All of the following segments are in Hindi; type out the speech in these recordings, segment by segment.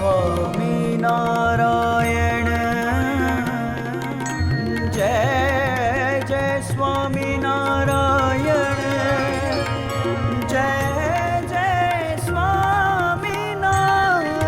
स्वामी नारायण। जय जय स्वामी नारायण। जय जय स्वामी नारायण।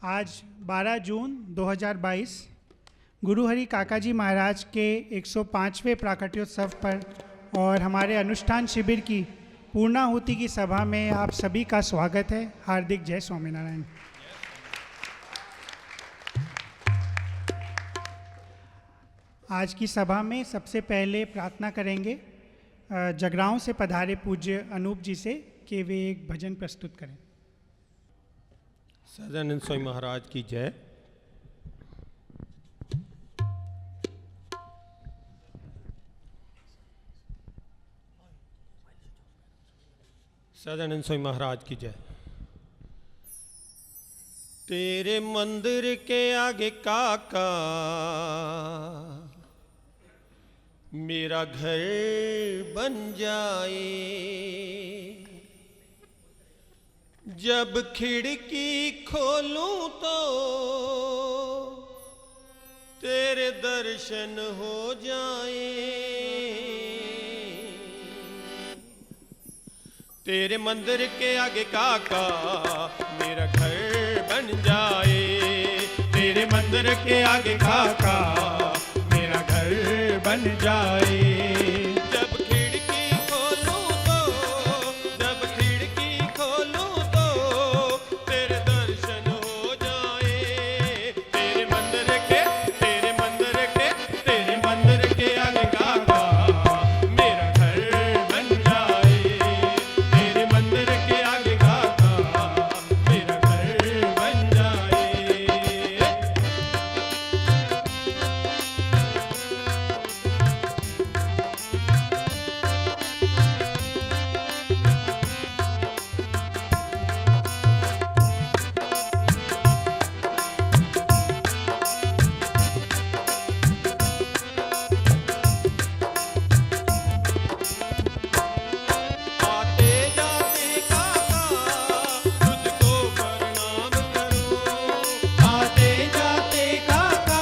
आज 12 जून 2022 गुरु हरि काकाजी महाराज के 105वें प्राकट्योत्सव पर और हमारे अनुष्ठान शिविर की पूर्णाहुति की सभा में आप सभी का स्वागत है। हार्दिक जय स्वामीनारायण। आज की सभा में सबसे पहले प्रार्थना करेंगे जगरांव से पधारे पूज्य अनूप जी से कि वे एक भजन प्रस्तुत करें। सदानंद स्वामी महाराज की जय। सदानंद स्वामी महाराज की जय। तेरे मंदिर के आगे काका मेरा घर बन जाए, जब खिड़की खोलूं तो तेरे दर्शन हो जाए। तेरे मंदिर के आगे काका मेरा घर बन जाए। तेरे मंदिर के आगे काका मेरा घर बन जाए। जब खिड़की खोलूं तो, जब खिड़की खोलूं तो तेरे दर्शन हो जाए। तेरे मंदिर के, तेरे मंदिर के, तेरे मंदिर के आगे काका मेरा घर बन जाए। तेरे मंदिर के आगे काका मेरा घर बन जाए। आते जाते काका तुझको प्रणाम करूं। आते जाते काका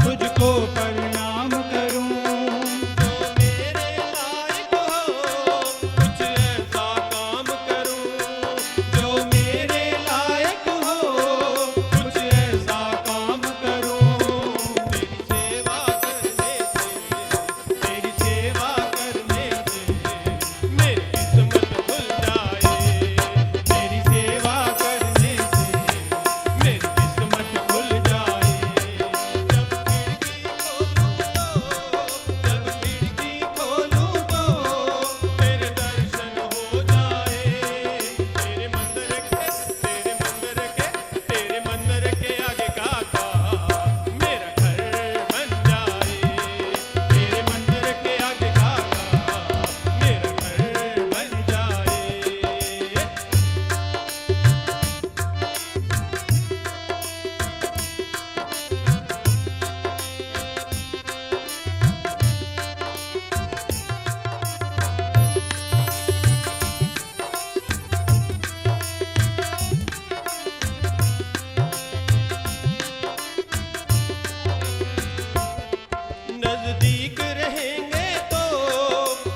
तुझको प्रणाम करूं। जो मेरे लायक हो कुछ ऐसा काम करूं। जो मेरे लायक हो कुछ ऐसा काम करूं। तेरी सेवा करने से, तेरी सेवा करने से मेरी किस्मत खुल जाए। तेरी सेवा करने से मेरी किस्मत खुल जाए। जब खिड़की खोलूं तो तेरे दर्शन हो जाए। तेरे मंदिर के, तेरे मंदिर के, तेरे मंदिर के आगे काका मेरा घर बन जाए। तेरे मंदिर के आगे काका मेरा घर बन जाए। नजदीक रहेंगे तो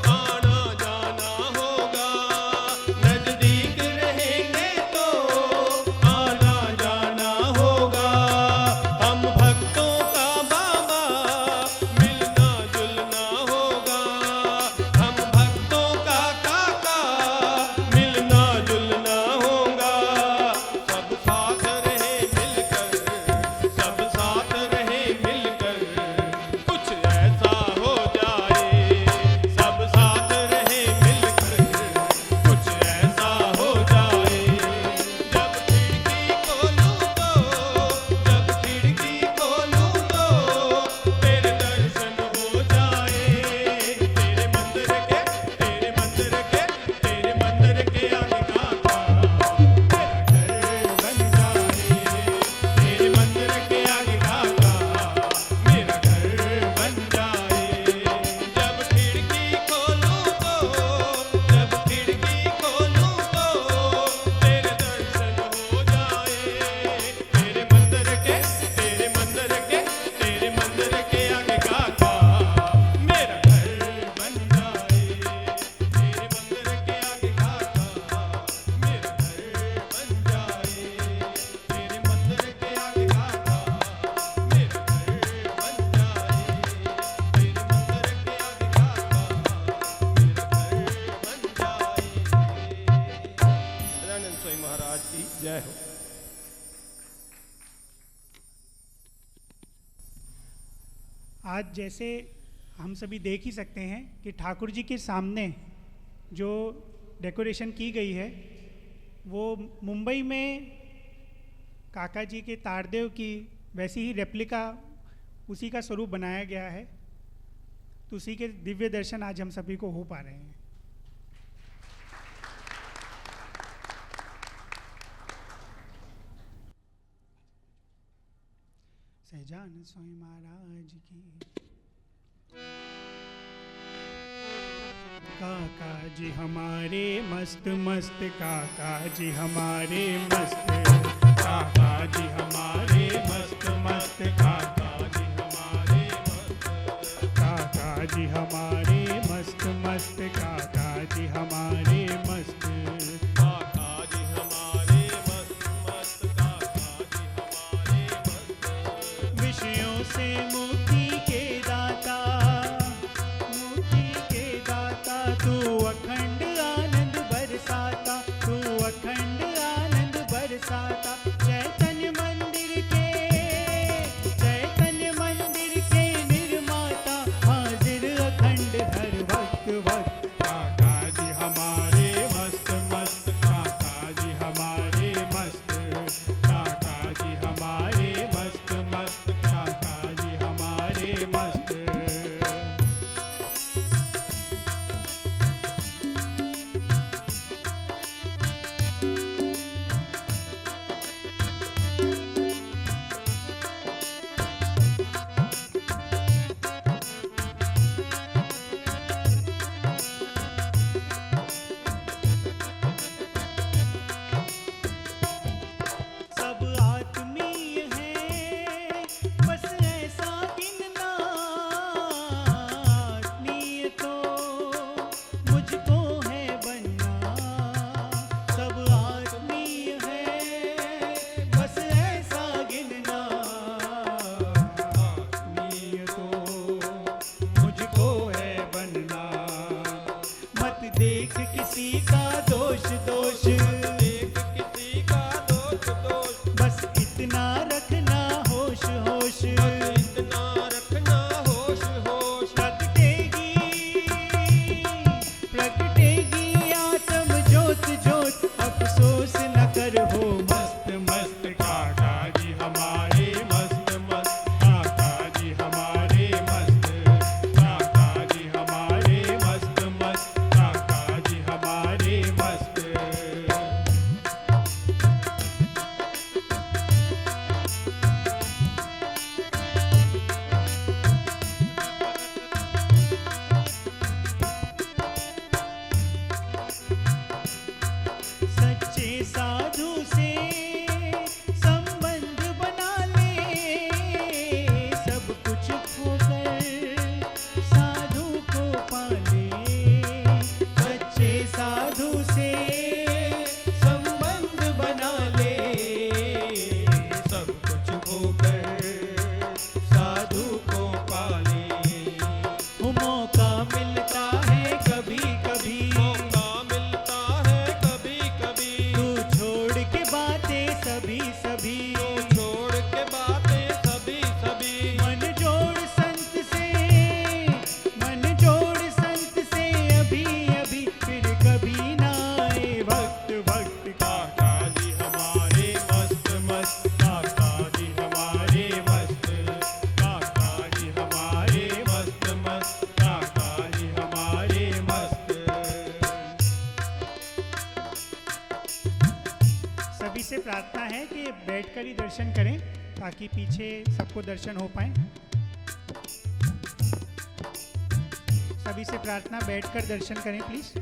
आना जाना होगा। नजदीक रहेंगे तो आना जाना होगा। हम भक्तों का बाबा मिलना जुलना होगा। हम भक्तों का काका मिलना जुलना होगा। सब साथ रहे मिलकर, सब साथ रहे मिलकर कुछ ऐसा हो जाए। सब साथ रहे मिलकर कुछ ऐसा हो जाए। जब खिड़की खोलूं तो, जब खिड़की खोलूं तो तेरे दर्शन हो जाए। तेरे मंदिर के, तेरे मंदिर के, तेरे मंदिर के आगे काका मेरा घर बन जाए। तेरे मंदिर के आगे काका मेरा घर बन जाए। जब खिड़की खोलूं तो, जब खिड़की खोलूं तो तेरे दर्शन हो जाए। तेरे मंदिर के, तेरे मंदिर के, तेरे मंदिर के आगे काका मेरा घर बन जाए। तेरे मंदिर के आगे काका मेरा घर बन जाए। तेरे मंदिर के आगे काका मेरा घर बन जाए। तेरे मंदिर के आगे काका मेरा घर बन जाए। सदानंद स्वामी महाराज की जय हो। आज जैसे हम सभी देख ही सकते हैं कि ठाकुर जी के सामने जो डेकोरेशन की गई है वो मुंबई में काका जी के तारदेव की वैसी ही रेप्लिका उसी का स्वरूप बनाया गया है। तो उसी के दिव्य दर्शन आज हम सभी को हो पा रहे हैं। सहजानंद स्वामी महाराज की। काका जी हमारे मस्त मस्त, काका जी हमारे मस्त, काका जी हमारे मस्त मस्त, काका जी हमारे मस्त, काका जी हमारे मस्त मस्त, काका जी हमारे मस्त। काका जी हमारे मस्त मस्त, काका जी हमारे मस्त। विषयों से मुक्ति के दाता, मुक्ति के दाता, तू अखंड आनंद बरसाता, तू अखंड आनंद बरसाता। चैतन्य मंदिर के, चैतन्य मंदिर के निर्माता, हाजिर अखंड हर वक्त वक्त। काका जी हमारे मस्त मस्त, काका जी हमारे मस्त, काका जी हमारे मस्त मस्त, काका जी हमारे मस्त। सब आत्मीय है, बस ऐसा गिनना, आत्मीय तो मुझको है बनना। सब आत्मीय है, बस ऐसा गिनना, आत्मीय तो मुझको है बनना। मत देख किसी का दोष दोष, देख किसी का दोष दोष, बस इतना रखना होश होश। इतना रखना होश होश। प्रगटेगी, प्रगटेगी आत्म ज्योत ज्योत, अफसोस न कर हो मस्त मस्त। काका जी हमारे मस्त मस्त, काका जी हमारे मस्त, काका जी हमारे मस्त मस्त, काका जी हमारे मस्त। सच्चे साधु से संबंध बना ले, सब कुछ खोकर साधु को पाले। सच्चे साधु से संबंध बना ले, सब कुछ खोकर साधु को पाले। मौका मिलता है कभी कभी, मौका मिलता है कभी कभी, तू छोड़ के बातें सभी सभी। छोड़ के बातें सभी सभी। मन जोड़ संत से, मन जोड़ संत से अभी अभी, फिर कभी ना आए वक्त वक्त। काका जी हमारे मस्त मस्त, काका जी हमारे मस्त, काका जी हमारे मस्त मस्त, काका जी हमारे मस्त। सभी से प्रार्थना है कि बैठकर ही दर्शन करें, ताकि पीछे सबको दर्शन हो पाए। सभी से प्रार्थना, बैठकर दर्शन करें प्लीज।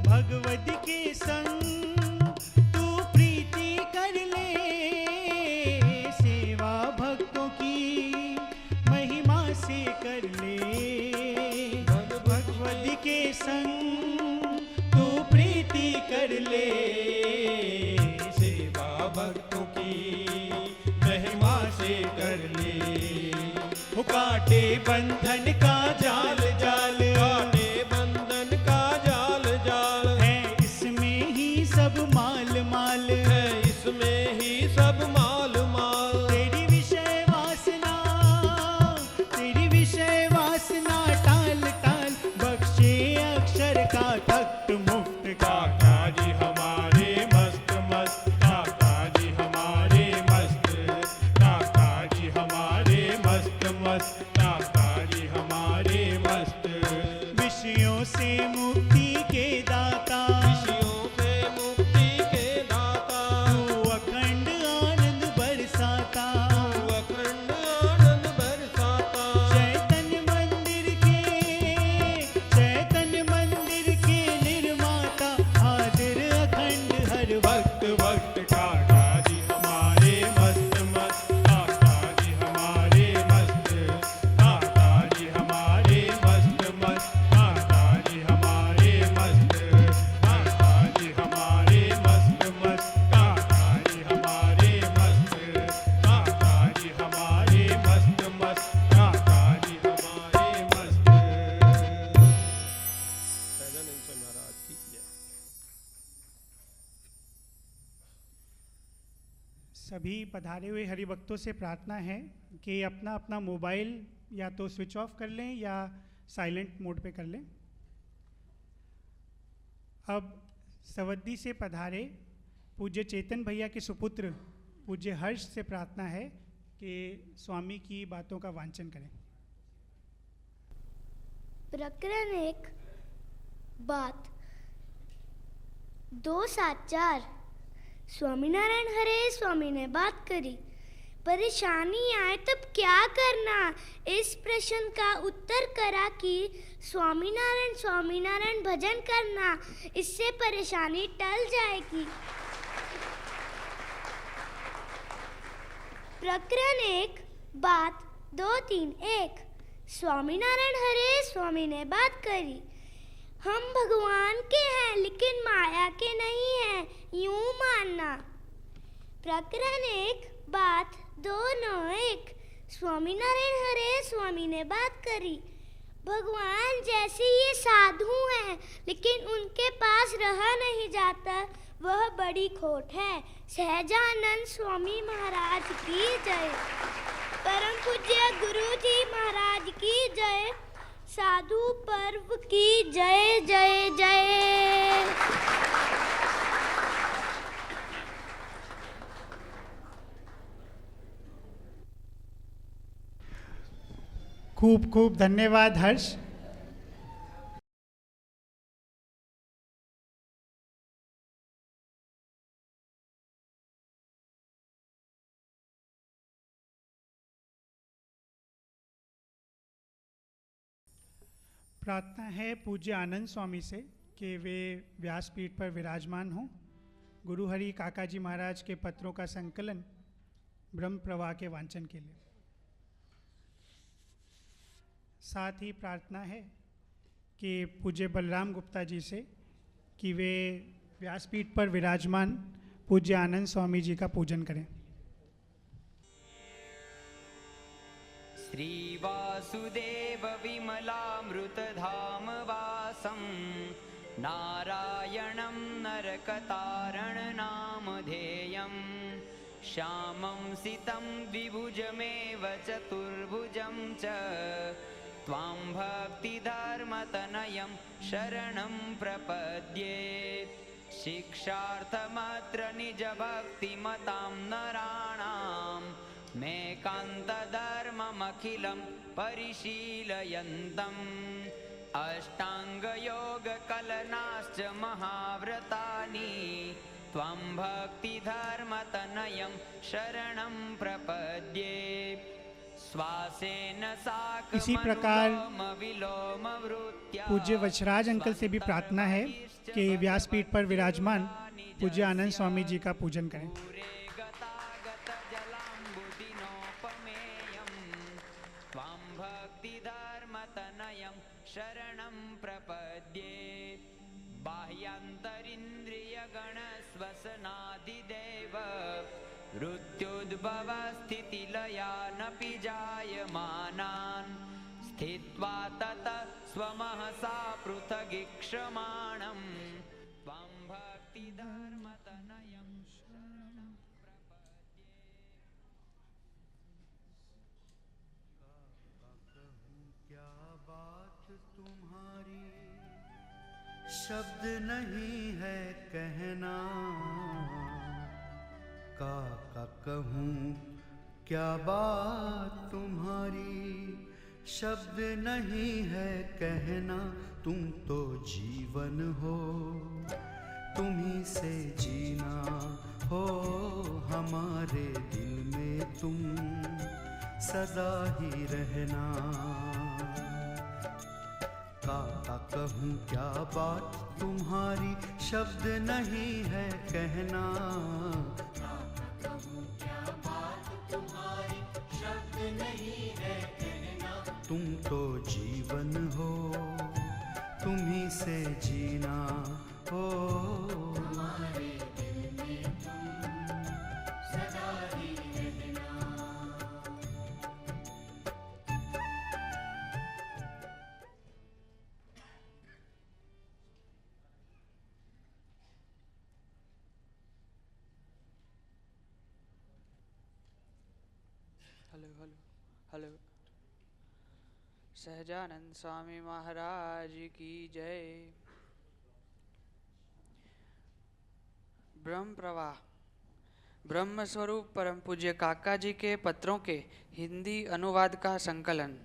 भगवद के संग तू प्रीति कर ले, सेवा भक्तों की महिमा से कर ले। भगवद के संग तू प्रीति कर ले, सेवा भक्तों की महिमा से कर ले। वो काटे बंधन का जाल जाल, काटे बंधन का जाल जाल, है इसमें ही सब माल माल। है इसमें ही सब माल माल। तेरी विषय वासना, तेरी विषय वासना टाल टाल, बख्शे अक्षर का तख्त मुफ्त। काका जी हमारे मस्त मस्त, काका जी हमारे मस्त, काका जी हमारे मस्त मस्त, काका जी हमारे मस्त। सभी पधारे हुए हरिभक्तों से प्रार्थना है कि अपना अपना मोबाइल या तो स्विच ऑफ कर लें या साइलेंट मोड पे कर लें। अब सवद्दी से पधारे पूज्य चेतन भैया के सुपुत्र पूज्य हर्ष से प्रार्थना है कि स्वामी की बातों का वांचन करें। प्रकरण 1 बात 2-7-4। स्वामीनारायण हरे स्वामी ने बात करी। परेशानी आए तब क्या करना, इस प्रश्न का उत्तर करा कि स्वामीनारायण स्वामीनारायण भजन करना, इससे परेशानी टल जाएगी। प्रकरण 1 बात 2-3-1। स्वामीनारायण हरे स्वामी ने बात करी। हम भगवान के हैं लेकिन माया के नहीं हैं, यूं मानना। प्रकरण 1 बात 2-9-1। स्वामीनारायण हरे स्वामी ने बात करी। भगवान जैसे ये साधु हैं लेकिन उनके पास रहा नहीं जाता, वह बड़ी खोट है। सहजानंद स्वामी महाराज की जय। परम पूज्य गुरु जी महाराज की जय। साधु पर्व की जय जय जय। खूब खूब धन्यवाद हर्ष। प्रार्थना है पूज्य आनंद स्वामी से कि वे व्यासपीठ पर विराजमान हों। गुरु हरि काका जी महाराज के पत्रों का संकलन ब्रह्म प्रवाह के वांचन के लिए। साथ ही प्रार्थना है कि पूज्य बलराम गुप्ता जी से कि वे व्यासपीठ पर विराजमान पूज्य आनंद स्वामी जी का पूजन करें। श्री वासुदेव विमलामृतधाम वासं नारायणं नरकतारण नामधेयं श्यामं सितं द्विभुजमेव चतुर्भुजं च त्वां भक्तिधर्मतनयं शरणं प्रपद्ये। शिक्षार्थमत्र निजभक्तिमतां नराणां मेकान्तधर्ममखिलं परिशीलयन्तम् अष्टाङ्गयोगकलनाश्च महाव्रतानि त्वं भक्तिधर्मतनयं शरणं प्रपद्ये। श्वासेन साकं इसी प्रकार विलोमवृत्त्या पूज्य वचराज अंकल से भी प्रार्थना है कि व्यासपीठ पर विराजमान पूज्य आनंद स्वामी जी का पूजन करें। शरणं प्रपद्ये। बाह्यान्तरिन्द्रियगणस्वसनादिदेव मृत्युद्भवस्थितिलयानपि जायमानान् स्थित्वा ततः स्वमहसा पृथगीक्षमाणं त्वं भक्तिधर्मतनयं शरणं प्रपद्ये। क्या बात तुम्हारी शब्द नहीं है कहना, काका कहूँ क्या बात तुम्हारी शब्द नहीं है कहना। तुम तो जीवन हो तुम्ही से जीना हो, हमारे दिल में तुम सदा ही रहना। काका कहूँ क्या बात तुम्हारी शब्द नहीं है कहना, काका कहूँ क्या बात तुम्हारी शब्द नहीं है कहना। तुम तो जीवन हो तुम्ही से जीना हो, हमारे दिल में तुम सदा ही रहना। हेलो। सहजानंद स्वामी महाराज की जय। ब्रह्म प्रवाह ब्रह्म स्वरूप परम पूज्य काका जी के पत्रों के हिंदी अनुवाद का संकलन,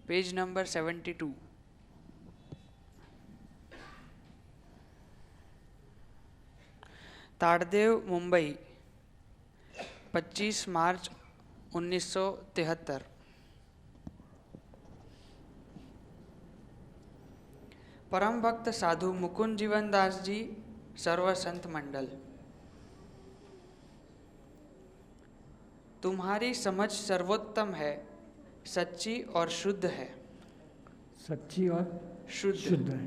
पेज नंबर 72। ताड़देव, मुंबई, 25 मार्च 1973। परम भक्त साधु मुकुंद जीवन दास जी, सर्व संत मंडल। तुम्हारी समझ सर्वोत्तम है, सच्ची और शुद्ध है। सच्ची और शुद्ध है।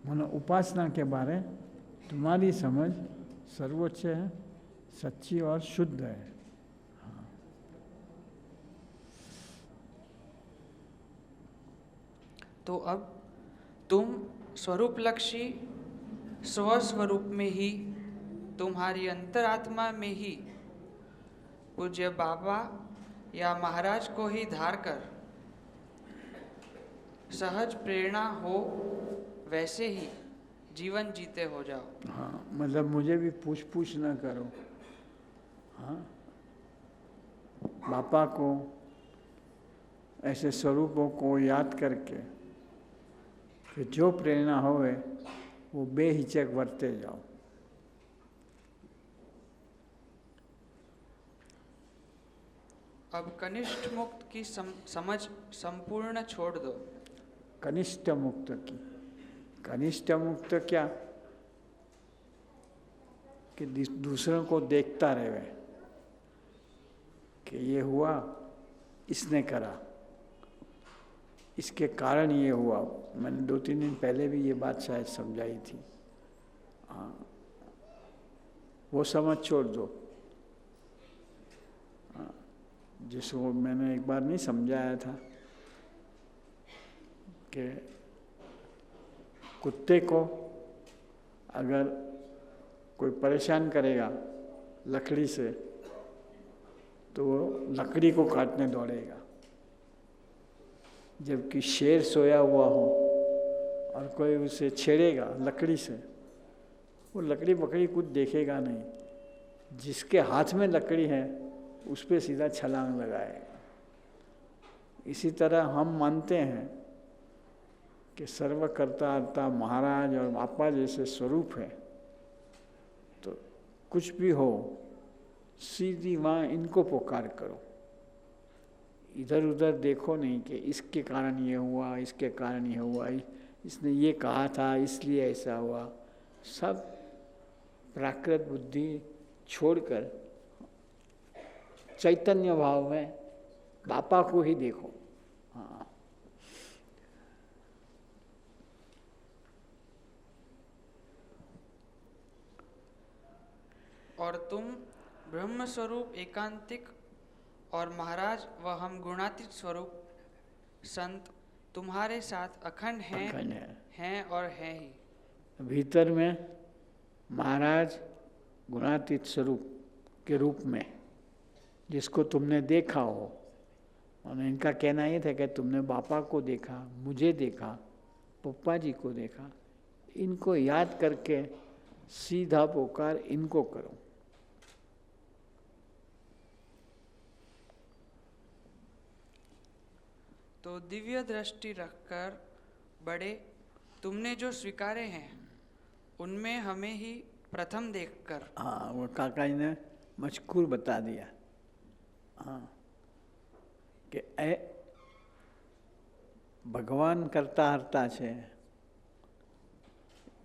मानो उपासना के बारे तुम्हारी समझ सर्वोच्च है, सच्ची और शुद्ध है। हाँ। तो अब तुम स्वरूपलक्षी स्वस्वरूप में ही, तुम्हारी अंतरात्मा में ही पूज्य बाबा या महाराज को ही धार कर सहज प्रेरणा हो वैसे ही जीवन जीते हो जाओ। हाँ, मतलब मुझे भी पूछ ना करो। हाँ, बापा को ऐसे स्वरूपों को याद करके फिर जो प्रेरणा होवे वो बेहिचक बरते जाओ। अब कनिष्ठ मुक्त की समझ संपूर्ण छोड़ दो। कनिष्ठ मुक्त की, कनिष्ठ मुक्त क्या कि दूसरों को देखता रहे कि ये हुआ, इसने करा, इसके कारण ये हुआ। मैंने 2-3 दिन पहले भी ये बात शायद समझाई थी। हाँ, वो समझ छोड़ दो। हाँ, जिसको मैंने एक बार नहीं समझाया था कि कुत्ते को अगर कोई परेशान करेगा लकड़ी से तो वो लकड़ी को काटने दौड़ेगा, जबकि शेर सोया हुआ हो और कोई उसे छेड़ेगा लकड़ी से, वो लकड़ी पकड़ी कुछ देखेगा नहीं। जिसके हाथ में लकड़ी है उस पर सीधा छलांग लगाएगा। इसी तरह हम मानते हैं कि सर्वकर्ता महाराज और बापा जैसे स्वरूप है, तो कुछ भी हो सीधी वहाँ इनको पुकार करो। इधर उधर देखो नहीं कि इसके कारण ये हुआ, इसके कारण ये हुआ, इसने ये कहा था इसलिए ऐसा हुआ। सब प्राकृत बुद्धि छोड़कर चैतन्य भाव में बापा को ही देखो। हाँ, और तुम ब्रह्म स्वरूप एकांतिक और महाराज व हम गुणातीत स्वरूप संत तुम्हारे साथ अखंड हैं और हैं ही। भीतर में महाराज गुणातीत स्वरूप के रूप में जिसको तुमने देखा हो, और इनका कहना ये था कि तुमने बापा को देखा, मुझे देखा, पप्पा जी को देखा, इनको याद करके सीधा पुकार इनको करो। तो दिव्य दृष्टि रखकर बड़े तुमने जो स्वीकारे हैं उनमें हमें ही प्रथम देखकर। हाँ, वो काका जी ने मजकूर बता दिया। हाँ, कि भगवान करता हरता છે,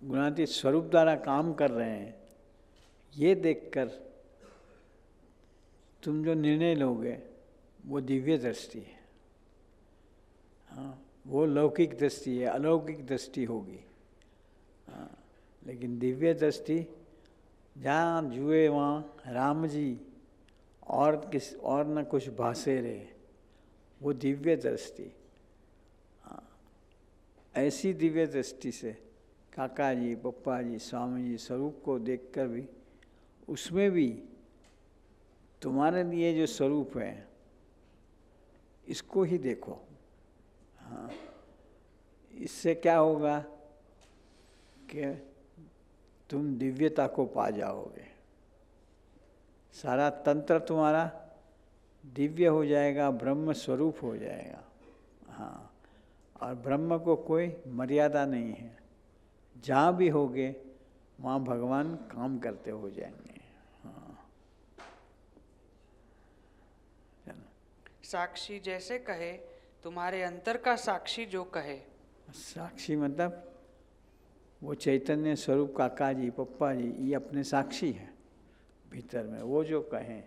गुणातीत स्वरूप द्वारा काम कर रहे हैं, ये देखकर तुम जो निर्णय लोगे वो दिव्य दृष्टि है। हाँ, वो लौकिक दृष्टि है, अलौकिक दृष्टि होगी। हाँ, लेकिन दिव्य दृष्टि जहाँ जुए वहाँ राम जी और न कुछ भासे रहे, वो दिव्य दृष्टि। हाँ, ऐसी दिव्य दृष्टि से काका जी, पप्पा जी, स्वामी जी स्वरूप को देखकर भी उसमें भी तुम्हारे लिए जो स्वरूप है इसको ही देखो। हाँ, इससे क्या होगा कि तुम दिव्यता को पा जाओगे। सारा तंत्र तुम्हारा दिव्य हो जाएगा, ब्रह्म स्वरूप हो जाएगा। हाँ, और ब्रह्म को कोई मर्यादा नहीं है, जहाँ भी होगे वहाँ भगवान काम करते हो जाएंगे। हाँ, साक्षी जैसे कहे, तुम्हारे अंतर का साक्षी जो कहे। साक्षी मतलब वो चैतन्य स्वरूप काका जी, पप्पा जी, ये अपने साक्षी हैं भीतर में। वो जो कहें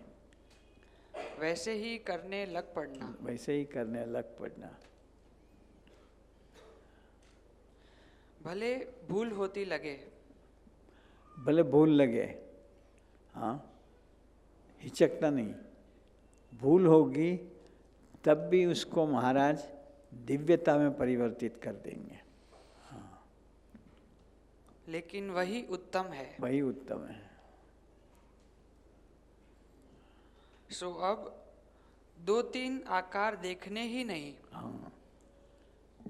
वैसे ही करने लग पड़ना। वैसे ही करने लग पड़ना। भले भूल होती लगे। भले भूल लगे, हाँ, हिचकना नहीं। भूल होगी तब भी उसको महाराज दिव्यता में परिवर्तित कर देंगे। हाँ, लेकिन वही उत्तम है। वही उत्तम है। सो अब 2-3 आकार देखने ही नहीं। हाँ,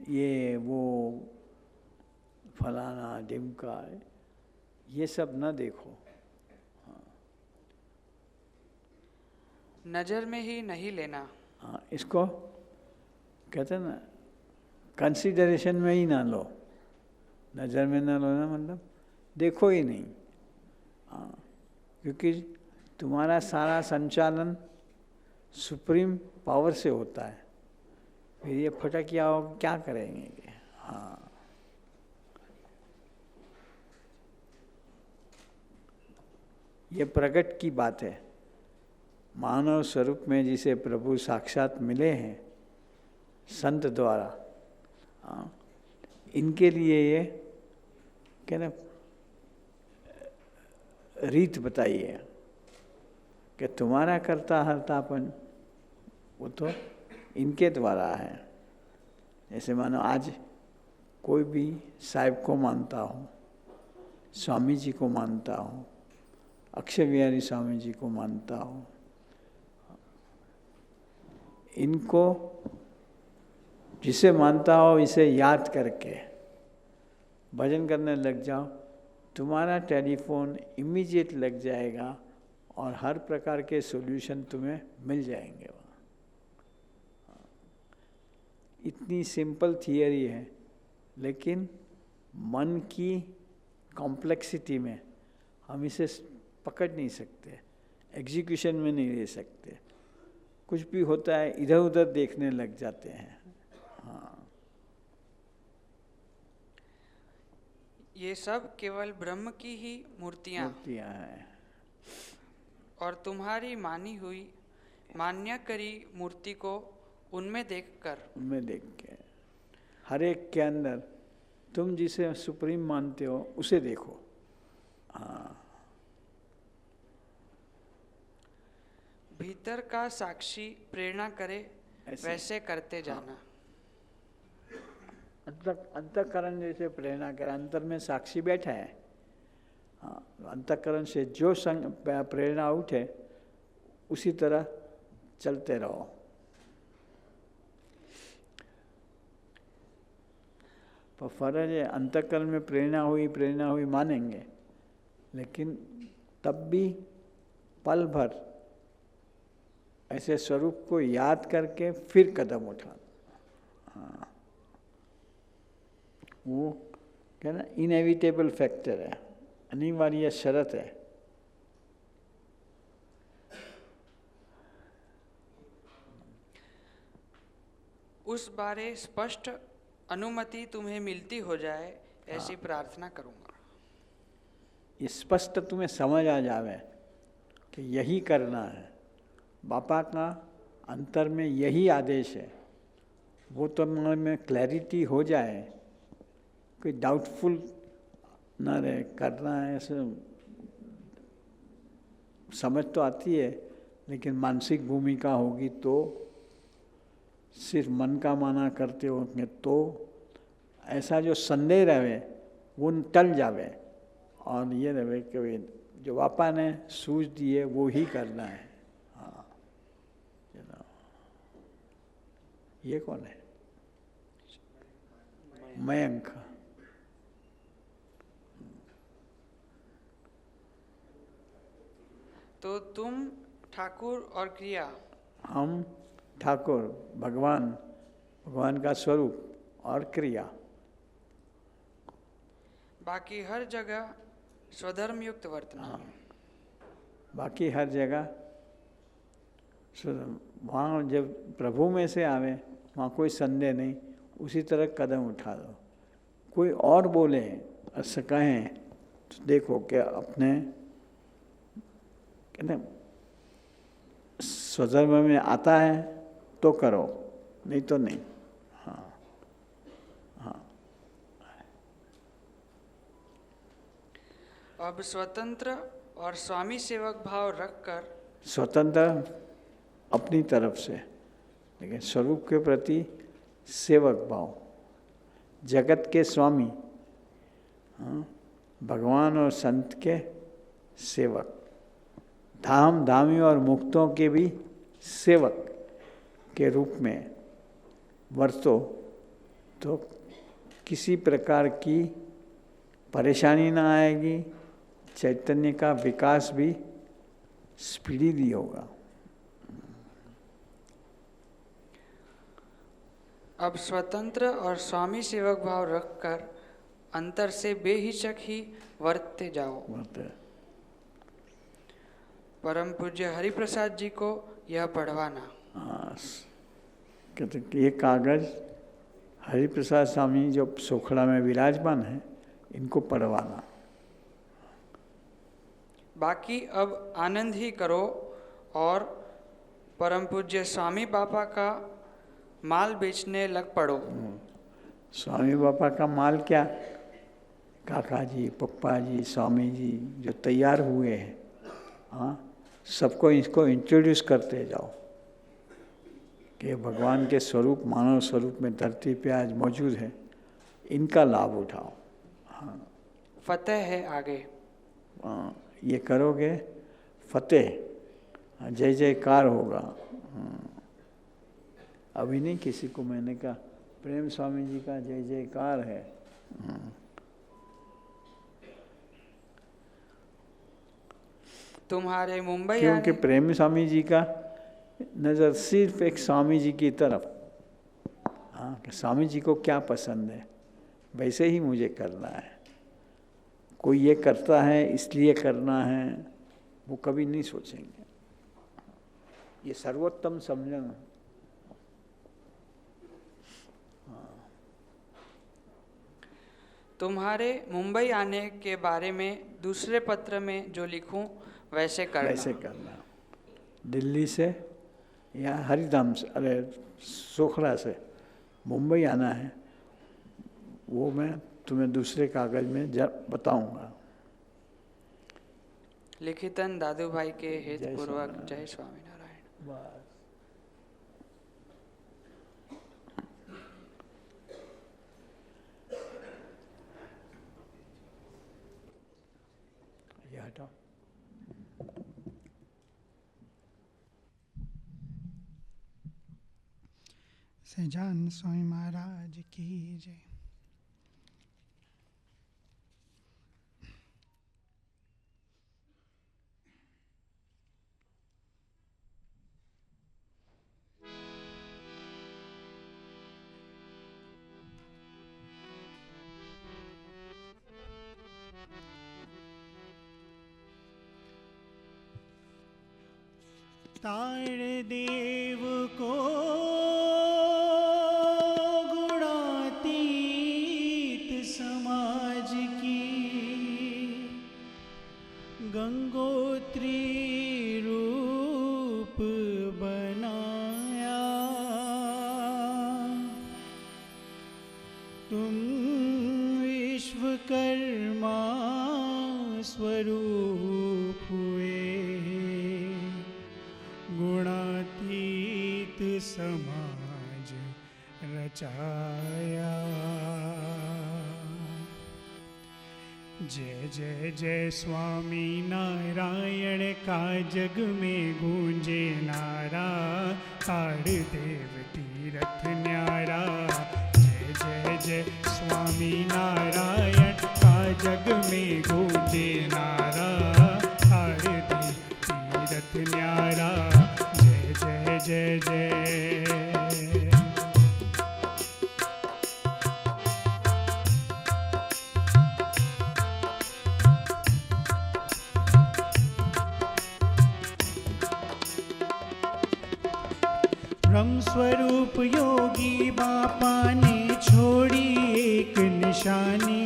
ये वो फलाना ढिमका ये सब न देखो। हाँ, नजर में ही नहीं लेना। हाँ, इसको कहते हैं ना, कंसिडरेशन में ही ना लो। नज़र में ना लो ना, मतलब देखो ही नहीं। हाँ, क्योंकि तुम्हारा सारा संचालन सुप्रीम पावर से होता है। फिर ये फटकिया हो क्या करेंगे। हाँ, ये प्रकट की बात है। मानव स्वरूप में जिसे प्रभु साक्षात मिले हैं संत द्वारा, हाँ, इनके लिए ये क्या ना रीत बताई है कि तुम्हारा कर्ता हर्तापन वो तो इनके द्वारा है। जैसे मानो आज कोई भी साहिब को मानता हो, स्वामी जी को मानता हो, अक्षय बिहारी स्वामी जी को मानता हो, इनको जिसे मानता हो इसे याद करके भजन करने लग जाओ, तुम्हारा टेलीफोन इमीडिएट लग जाएगा और हर प्रकार के सॉल्यूशन तुम्हें मिल जाएंगे वहाँ। इतनी सिंपल थियरी है, लेकिन मन की कॉम्प्लेक्सिटी में हम इसे पकड़ नहीं सकते, एग्जीक्यूशन में नहीं ले सकते। कुछ भी होता है इधर उधर देखने लग जाते हैं। हाँ, ये सब केवल ब्रह्म की ही मूर्तियाँ हैं और तुम्हारी मानी हुई मान्य करी मूर्ति को उनमें देख के हर एक के अंदर तुम जिसे सुप्रीम मानते हो उसे देखो। हाँ, भीतर का साक्षी प्रेरणा करे वैसे करते जाना। अंतःकरण जैसे प्रेरणा करे, अंतर में साक्षी बैठा है। हाँ, अंतःकरण से जो प्रेरणा उठे उसी तरह चलते रहो। पर फर्ज है, अंतःकरण में प्रेरणा हुई मानेंगे, लेकिन तब भी पल भर ऐसे स्वरूप को याद करके फिर कदम उठाना। हाँ, वो क्या ना इनएविटेबल फैक्टर है, अनिवार्य शर्त है। उस बारे स्पष्ट अनुमति तुम्हें मिलती हो जाए ऐसी प्रार्थना करूंगा। ये स्पष्ट तुम्हें समझ आ जावे कि यही करना है, बापा का अंतर में यही आदेश है, वो तो मन में क्लैरिटी हो जाए, कोई डाउटफुल ना रहे। करना है ऐसे समझ तो आती है, लेकिन मानसिक भूमिका होगी तो, सिर्फ मन का माना करते होंगे तो, ऐसा जो संदेह रहे वो टल जावे और ये रहे कि जो बापा ने सूझ दिए वो ही करना है। ये कौन है? मयंक। तो तुम ठाकुर और क्रिया। हम ठाकुर, भगवान, भगवान का स्वरूप और क्रिया। बाकी हर जगह स्वधर्म युक्त वर्तना। बाकी हर जगह वहाँ जब प्रभु में से आवे वहाँ कोई संदेह नहीं, उसी तरह कदम उठा दो। कोई और बोले ऐसा कहें तो देखो कि अपने कहते स्वधर्म में आता है तो करो, नहीं तो नहीं। हाँ हाँ। अब स्वतंत्र और स्वामी सेवक भाव रखकर, स्वतंत्र अपनी तरफ से, लेकिन स्वरूप के प्रति सेवक भाव, जगत के स्वामी, हाँ, भगवान और संत के सेवक, धाम धामी और मुक्तों के भी सेवक के रूप में वर्तो तो किसी प्रकार की परेशानी ना आएगी, चैतन्य का विकास भी स्पीडी होगा। अब स्वतंत्र और स्वामी सेवक भाव रखकर अंतर से बेहिचक ही वर्तते जाओ। परम पूज्य हरिप्रसाद जी को यह पढ़वाना। कहते ये कागज हरिप्रसाद स्वामी जो सोखड़ा में विराजमान है, इनको पढ़वाना। बाकी अब आनंद ही करो और परम पूज्य स्वामी बापा का माल बेचने लग पड़ो। स्वामी बापा का माल क्या? काका जी, पप्पा जी, स्वामी जी जो तैयार हुए हैं, हाँ, सबको इसको इंट्रोड्यूस करते जाओ कि भगवान के स्वरूप, मानव स्वरूप में धरती पे आज मौजूद है, इनका लाभ उठाओ। हाँ, फतेह है आगे। हाँ, ये करोगे फतेह, जय जयकार होगा। अभी नहीं किसी को मैंने कहा प्रेम स्वामी जी का जय जयकार है। तुम्हारे मुंबई क्योंकि प्रेम स्वामी जी का नज़र सिर्फ एक स्वामी जी की तरफ, हाँ, कि स्वामी जी को क्या पसंद है वैसे ही मुझे करना है। कोई ये करता है इसलिए करना है, वो कभी नहीं सोचेंगे। ये सर्वोत्तम समझना। तुम्हारे मुंबई आने के बारे में दूसरे पत्र में जो लिखूं वैसे करना। दिल्ली से या हरिधाम से, अरे सोखड़ा से मुंबई आना है, वो मैं तुम्हें दूसरे कागज में बताऊंगा। लिखितन दादू भाई के हेतु पूर्वक। जय स्वामीनारायण। बस ये हटाओ। सहजानंद स्वामी महाराज की जय। ताड़ देव को गुणातीत समाज की गंगोत्री रूप बनाया। तुम विश्वकर्मा स्वरूप हुए, गुणातीत समाज रचाया। जय जय जय स्वामी नारायण का जग में गूंजे नारा। ताड़ देव की तीरथ न्यारा। जय जय जय स्वामी नारायण का जग में गूंजे नारा। आरती तीरथ न्यारा। जय जय जय जय। ब्रह्म स्वरूप योगी बापा ने छोड़ी एक निशानी।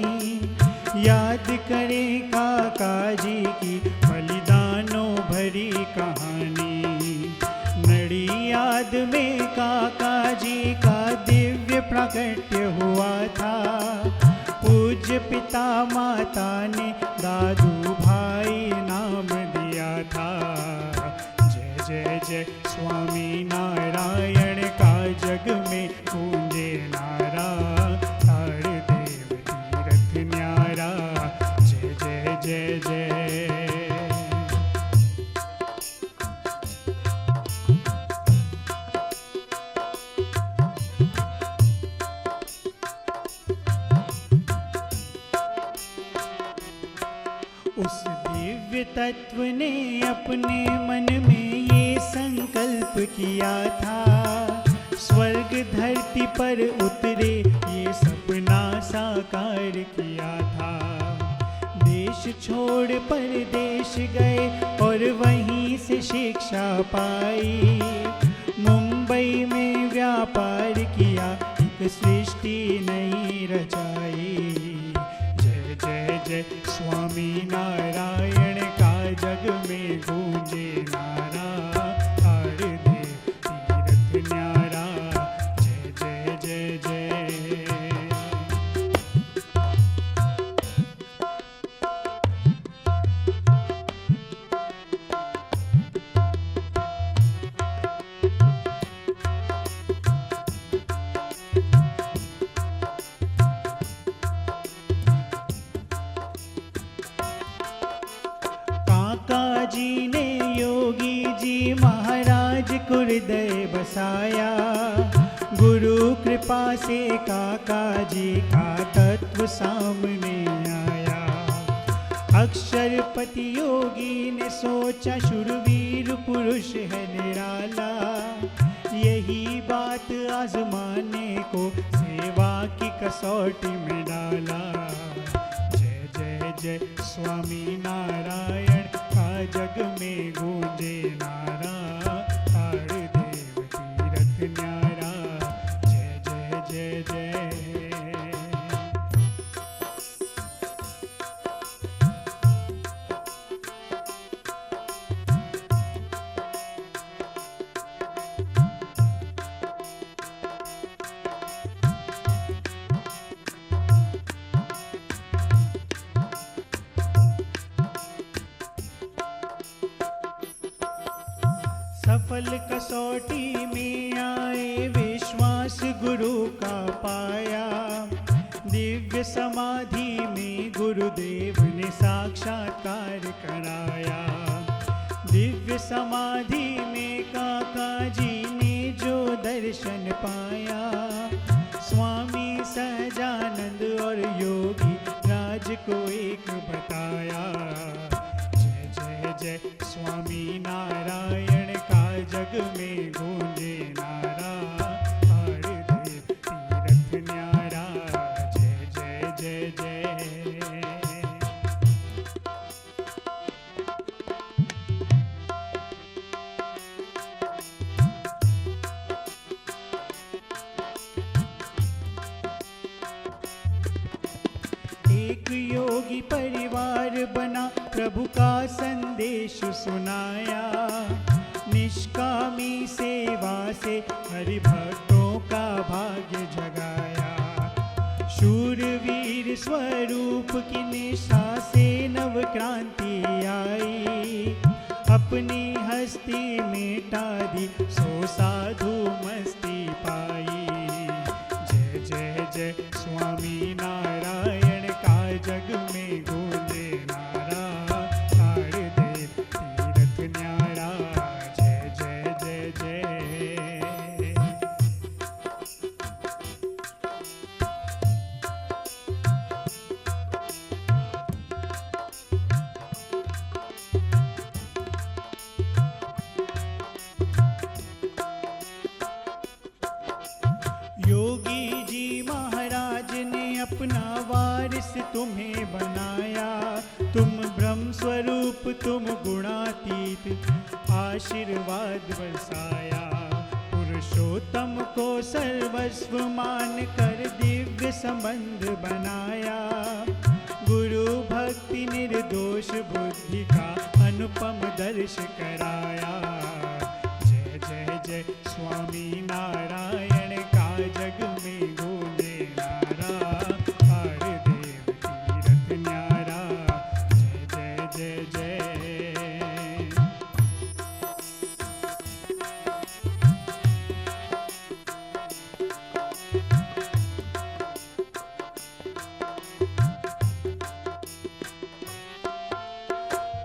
याद करें काका जी की बलिदानों भरी कहानी। नड़ी याद में काका जी का दिव्य प्राकट्य हुआ था। पूज्य पिता माता ने दादू भाई नाम दिया था। जय जय जय स्वामी नारायण का जग में गूंजे नारा। तारदेव तीरथ न्यारा। जय जय जय जय। उस दिव्य तत्व ने अपने मन में ये संकल्प किया था। स्वर्ग धरती पर उतरे ये सपना साकार किया था। देश छोड़ परदेश गए और वहीं से शिक्षा पाई। मुंबई में व्यापार किया, एक सृष्टि नई रचाई। जय जय जय स्वामी नारायण का जग में गूंजे नारा। तारदेव तीरथ न्यारा। जय जय जय जय। काका जी ने योगी जी महाराज को हृदय बसाया। गुरु कृपा से काका जी का तत्व सामने आया। अक्षरपति योगी ने सोचा शूरवीर पुरुष है निराला। यही बात आजमाने को सेवा की कसौटी में डाला। जय जय जय स्वामी नारायण का जग में गूंजे नारा। तारदेव तीरथ न्यारा। जय जय जय जय। सफल कसौटी में आए विश्वास गुरु का पाया। दिव्य समाधि में गुरुदेव ने साक्षात्कार कराया। दिव्य समाधि में काका जी ने जो दर्शन पाया। स्वामी सहजानंद और योगी राज को एक बताया। जय जय जय स्वामी नारायण का जग में गूंजे नारा। तारदेव तीरथ न्यारा। जय जय जय जय। एक योगी परिवार बना, प्रभु का संदेश सुनाया। निष्कामी सेवा से हरि भक्तों का भाग्य जगाया। शूरवीर स्वरूप की निशा से नव क्रांति आई। अपनी हस्ती मिटा दी, सो साधु मस्ती पाई। जय जय जय स्वामी नारायण का जग में गूंजे नारा। तारदेव तीरथ न्यारा। जय जय जय जय। स्वरूप तुम गुणातीत आशीर्वाद बरसाया। पुरुषोत्तम को सर्वस्व मान कर दिव्य संबंध बनाया। गुरु भक्ति निर्दोष बुद्धि का अनुपम दर्श कराया। जय जय जय स्वामी नारायण का जग में गूंजे नारा। हर देव तीरथ न्यारा। जय जय जय जय।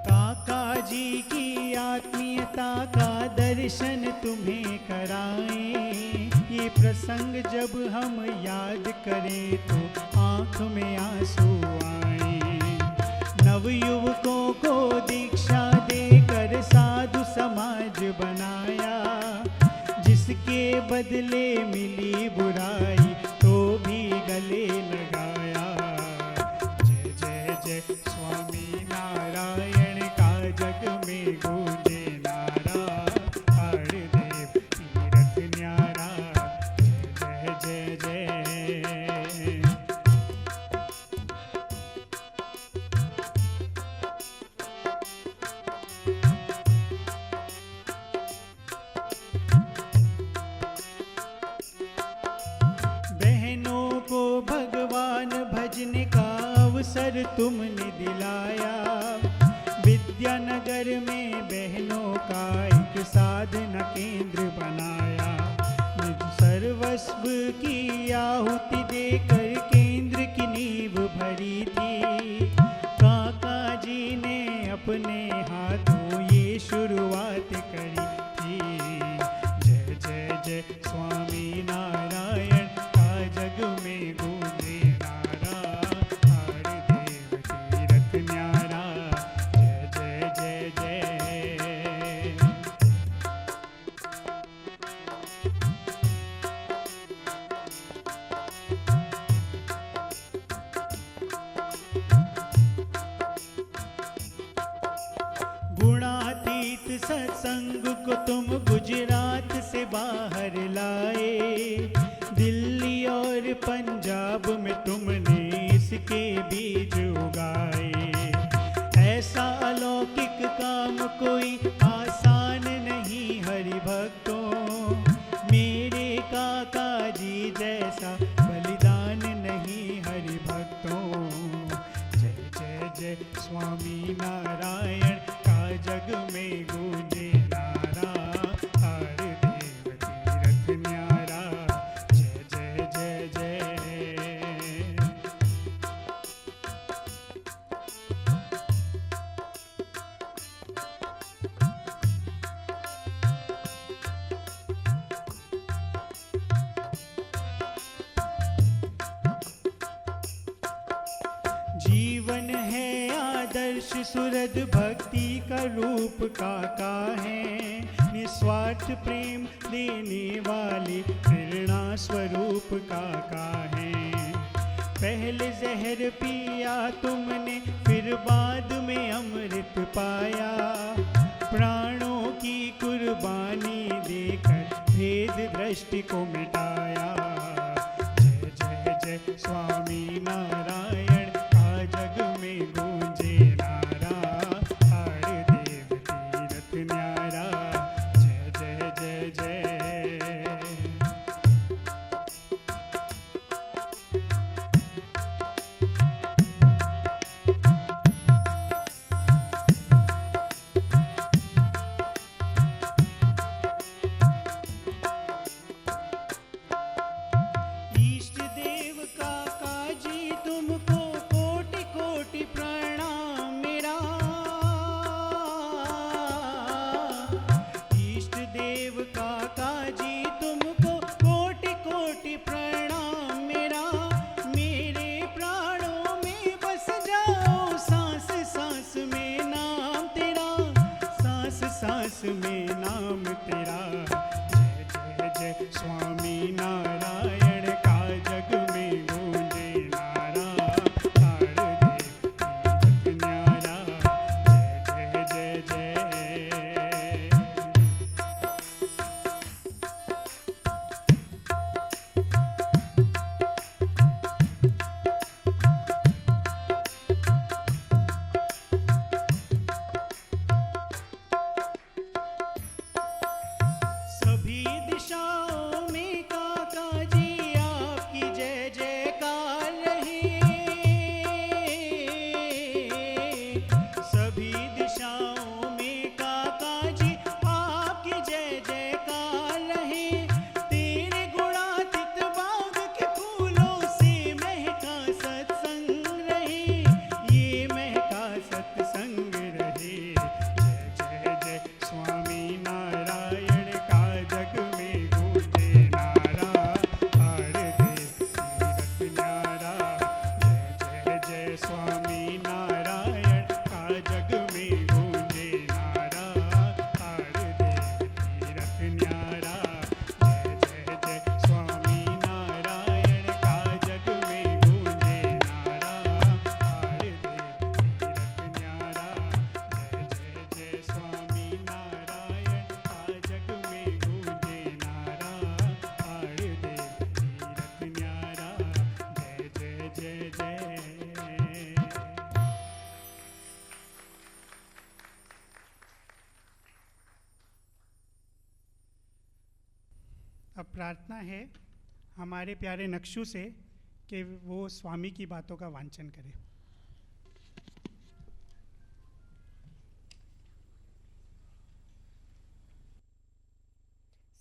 काका जी की आत्मीयता का दर्शन तुम्हें कराएं। ये प्रसंग जब हम याद करें तो आंख में आंसू आए। नवयुवकों को दीक्षा देकर साधु समाज बनाया। जिसके बदले मिली बुराई तो भी गले लगाया। जय जय जय स्वामी नारायण का जग में गूंजे नारा। हर देव तीरथ न्यारा। जय जय जय जय। बहनों को भगवान भजने का अवसर तुमने दिलाया। विद्यानगर में बहनों का एक साधना केंद्र बनाया। निज सर्वस्व की आहुति देकर केंद्र की नींव भरी थी। काका जी ने अपने हाथों ये शुरुआत करी थी। जय जय जय स्वामी नारायण का जग में गूंजे नारा। हर देव तीरथ न्यारा। जय जय जय जय। गुणातीत सत्संग को तुम गुजरात से बाहर लाए। दिल्ली और पंजाब में तुमने इसके बीज उगाए। ऐसा अलौकिक काम कोई आसान नहीं हरि भक्तों। मेरे काका जी जैसा बलिदान नहीं हरि भक्तों। जय जय जय स्वामी नारायण का जग में गूंजे नारा। हर देव तीरथ न्यारा। जय जय जय जय। जीवन है आदर्श सुरद भक्ति का रूप काका है। निस्वार्थ प्रेम देने वाले प्रेरणा स्वरूप काका है। पहले जहर पिया तुमने फिर बाद में अमृत पाया। प्राणों की कुर्बानी देकर भेद दृष्टि को मिटाया। जय जय जय स्वामी नारायण का जग में गूंजे नारा। हर देव तीरथ न्यारा। जय जय जय जय। इष्ट देव काका जी तुमको कोटि कोटि प्रणाम मेरा। इष्ट देव काका जी तुमको कोटि कोटि प्रणाम मेरा। मेरे प्राणों में बस जाओ सांस सांस में नाम तेरा। सांस सांस में नाम तेरा। जय जय जय स्वामी नारायण का जग में गूंजे नारा। हर देव तीरथ न्यारा। जग में गूंजे नारा, ताड़ दे तीरथ न्यारा। जय जय जय स्वामी नारायण का जग में गूंजे नारा, ताड़ दे तीरथ न्यारा। जय जय जय स्वामी नारायण का जग में गूंजे नारा, ताड़ दे तीरथ न्यारा। जय जय जय जय। अब प्रार्थना है हमारे प्यारे नक्शु से कि वो स्वामी की बातों का वांचन करें।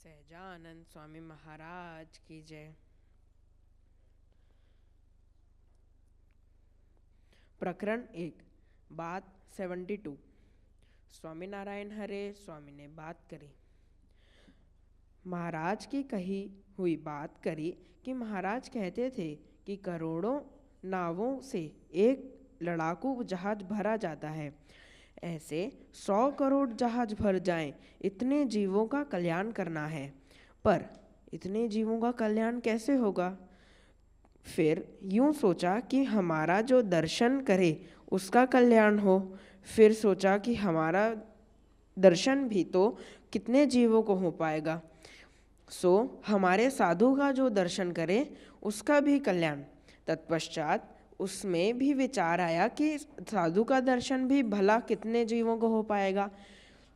सहजानंद स्वामी महाराज की जय। प्रकरण 1 बात 72। स्वामीनारायण हरे स्वामी ने बात करी। महाराज की कही हुई बात करी कि महाराज कहते थे कि करोड़ों नावों से एक लड़ाकू जहाज भरा जाता है, ऐसे 100 करोड़ जहाज भर जाएं, इतने जीवों का कल्याण करना है। पर इतने जीवों का कल्याण कैसे होगा? फिर यूं सोचा कि हमारा जो दर्शन करे उसका कल्याण हो। फिर सोचा कि हमारा दर्शन भी तो कितने जीवों को हो पाएगा, सो हमारे साधु का जो दर्शन करे उसका भी कल्याण। तत्पश्चात उसमें भी विचार आया कि साधु का दर्शन भी भला कितने जीवों को हो पाएगा,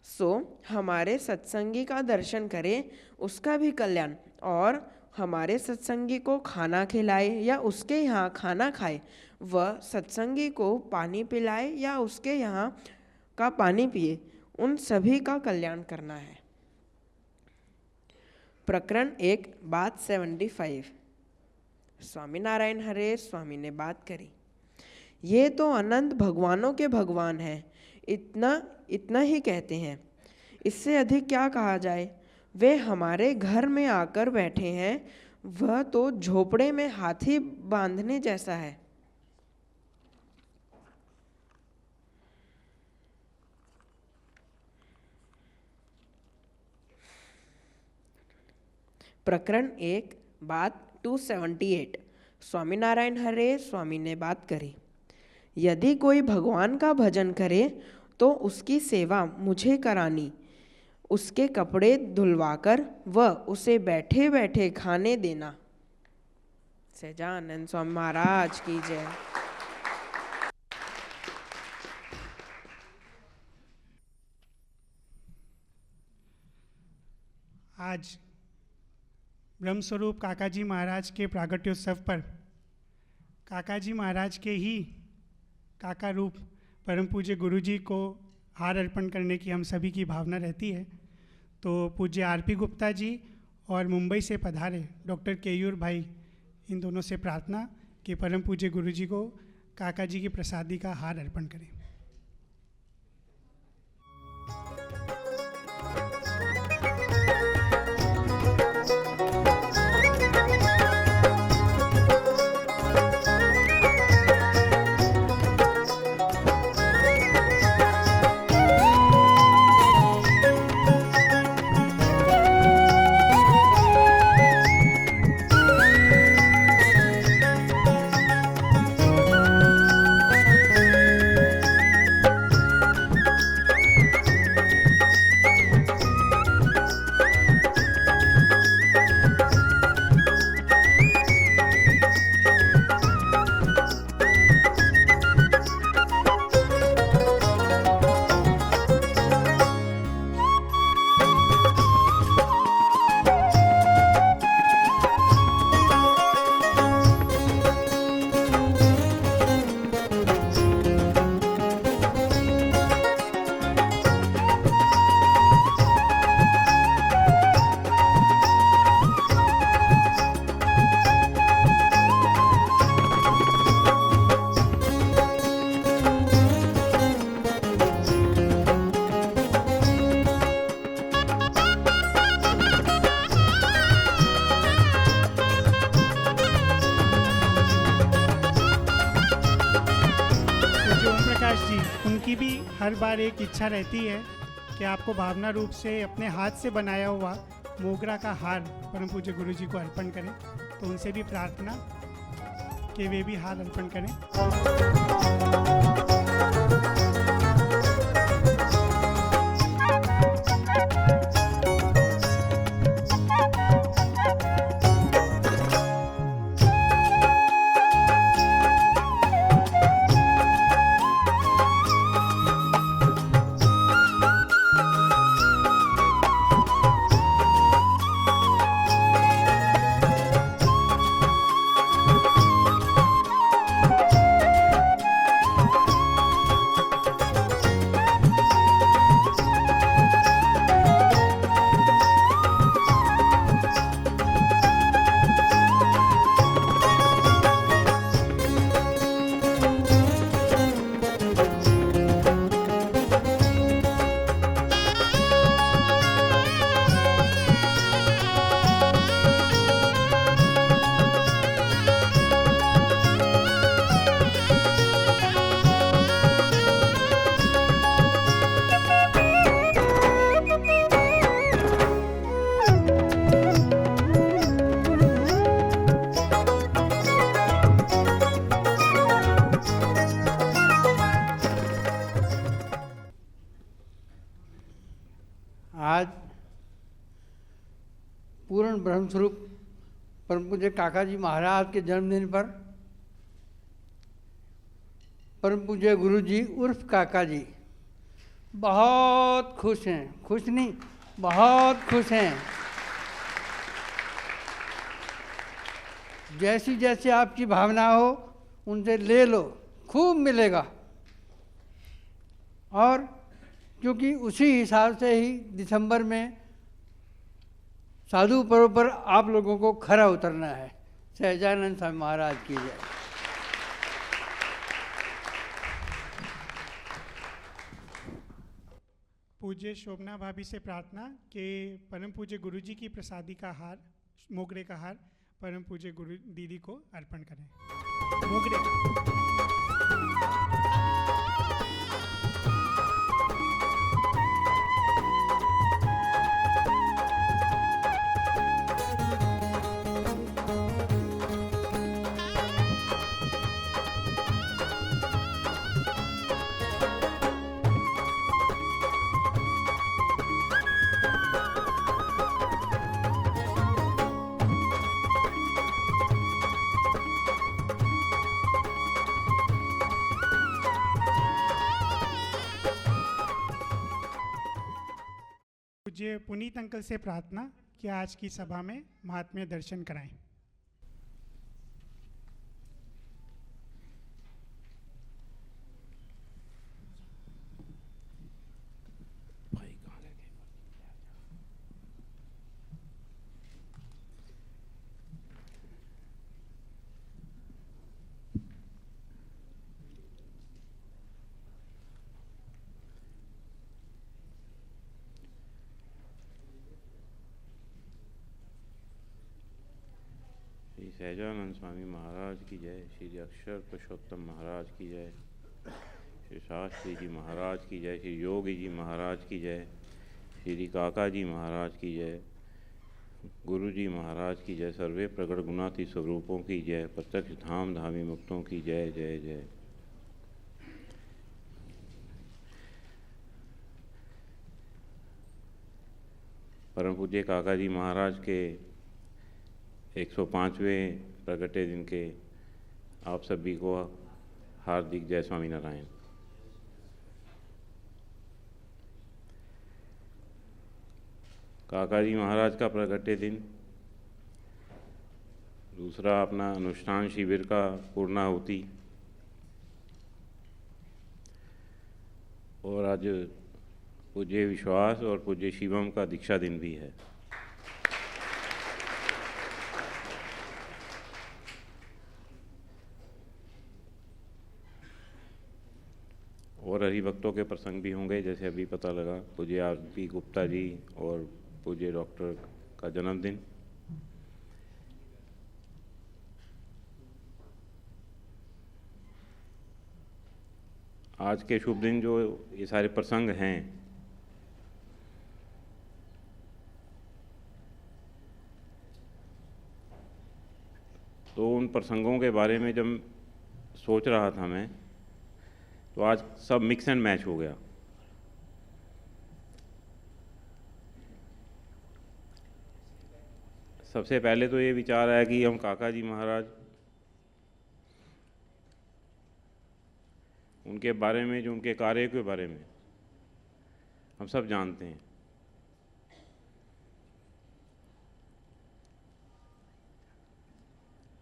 सो हमारे सत्संगी का दर्शन करे उसका भी कल्याण। और हमारे सत्संगी को खाना खिलाए या उसके यहाँ खाना खाए, वह सत्संगी को पानी पिलाए या उसके यहाँ का पानी पिए, उन सभी का कल्याण करना है। प्रकरण 1 बात 75। स्वामीनारायण हरे स्वामी ने बात करी। ये तो अनंत भगवानों के भगवान हैं, इतना ही कहते हैं, इससे अधिक क्या कहा जाए। वे हमारे घर में आकर बैठे हैं, वह तो झोपड़े में हाथी बांधने जैसा है। प्रकरण 1 बात 278। स्वामीनारायण हरे स्वामी ने बात करी। यदि कोई भगवान का भजन करे तो उसकी सेवा मुझे करानी, उसके कपड़े धुलवाकर व उसे बैठे बैठे खाने देना। सहजानंद स्वामी महाराज की जय। आज ब्रह्मस्वरूप काकाजी महाराज के प्रागट्योत्सव पर काकाजी महाराज के ही काका रूप परम पूज्य गुरु जी को हार अर्पण करने की हम सभी की भावना रहती है। तो पूज्य आरपी गुप्ता जी और मुंबई से पधारे डॉक्टर केयूर भाई, इन दोनों से प्रार्थना कि परम पूज्य गुरु जी को काका जी की प्रसादी का हार अर्पण करें। हर बार एक इच्छा रहती है कि आपको भावना रूप से अपने हाथ से बनाया हुआ मोगरा का हार परम पूज्य गुरु जी को अर्पण करें। तो उनसे भी प्रार्थना कि वे भी हार अर्पण करें। आज पूर्ण ब्रह्मस्वरूप परम पूज्य काका जी महाराज के जन्मदिन पर परम पूज्य गुरु जी उर्फ काका जी बहुत खुश हैं। खुश नहीं, बहुत खुश हैं। जैसी जैसी आपकी भावना हो उनसे ले लो, खूब मिलेगा। और क्योंकि उसी हिसाब से ही दिसंबर में साधु पर्व पर आप लोगों को खरा उतरना है। सहजानंद स्वामी महाराज की जय। पूज्य शोभना भाभी से प्रार्थना कि परम पूज्य गुरु जी की प्रसादी का हार, मोगरे का हार परम पूज्य गुरु दीदी को अर्पण करें। मोगरे पूज्य पुनीत अंकल से प्रार्थना कि आज की सभा में महात्म्य दर्शन कराएं। श्री सहजानंद स्वामी महाराज की जय। श्री अक्षर पुरुषोत्तम महाराज की जय। श्री शास्त्री जी महाराज की जय। श्री योगी जी महाराज की जय। श्री काका जी महाराज की जय। गुरु जी महाराज की जय। सर्वे प्रगट गुणातीत स्वरूपों की जय। प्रत्यक्ष धाम धामी मुक्तों की जय जय जय। परम पूज्य काका जी महाराज के 105वें प्रगटे दिन के आप सभी को हार्दिक जय स्वामीनारायण। काका जी महाराज का प्रगटे दिन दूसरा अपना अनुष्ठान शिविर का पूर्णाहुति और आज पूज्य विश्वास और पूज्य शिवम का दीक्षा दिन भी है। और हरिभक्तों के प्रसंग भी होंगे, जैसे अभी पता लगा पूज्य आर.पी. गुप्ता जी और पूज्य डॉक्टर का जन्मदिन। आज के शुभ दिन जो ये सारे प्रसंग हैं, तो उन प्रसंगों के बारे में जब सोच रहा था मैं, तो आज सब मिक्स एंड मैच हो गया। सबसे पहले तो ये विचार आया कि हम काका जी महाराज, उनके बारे में, जो उनके कार्य के बारे में हम सब जानते हैं,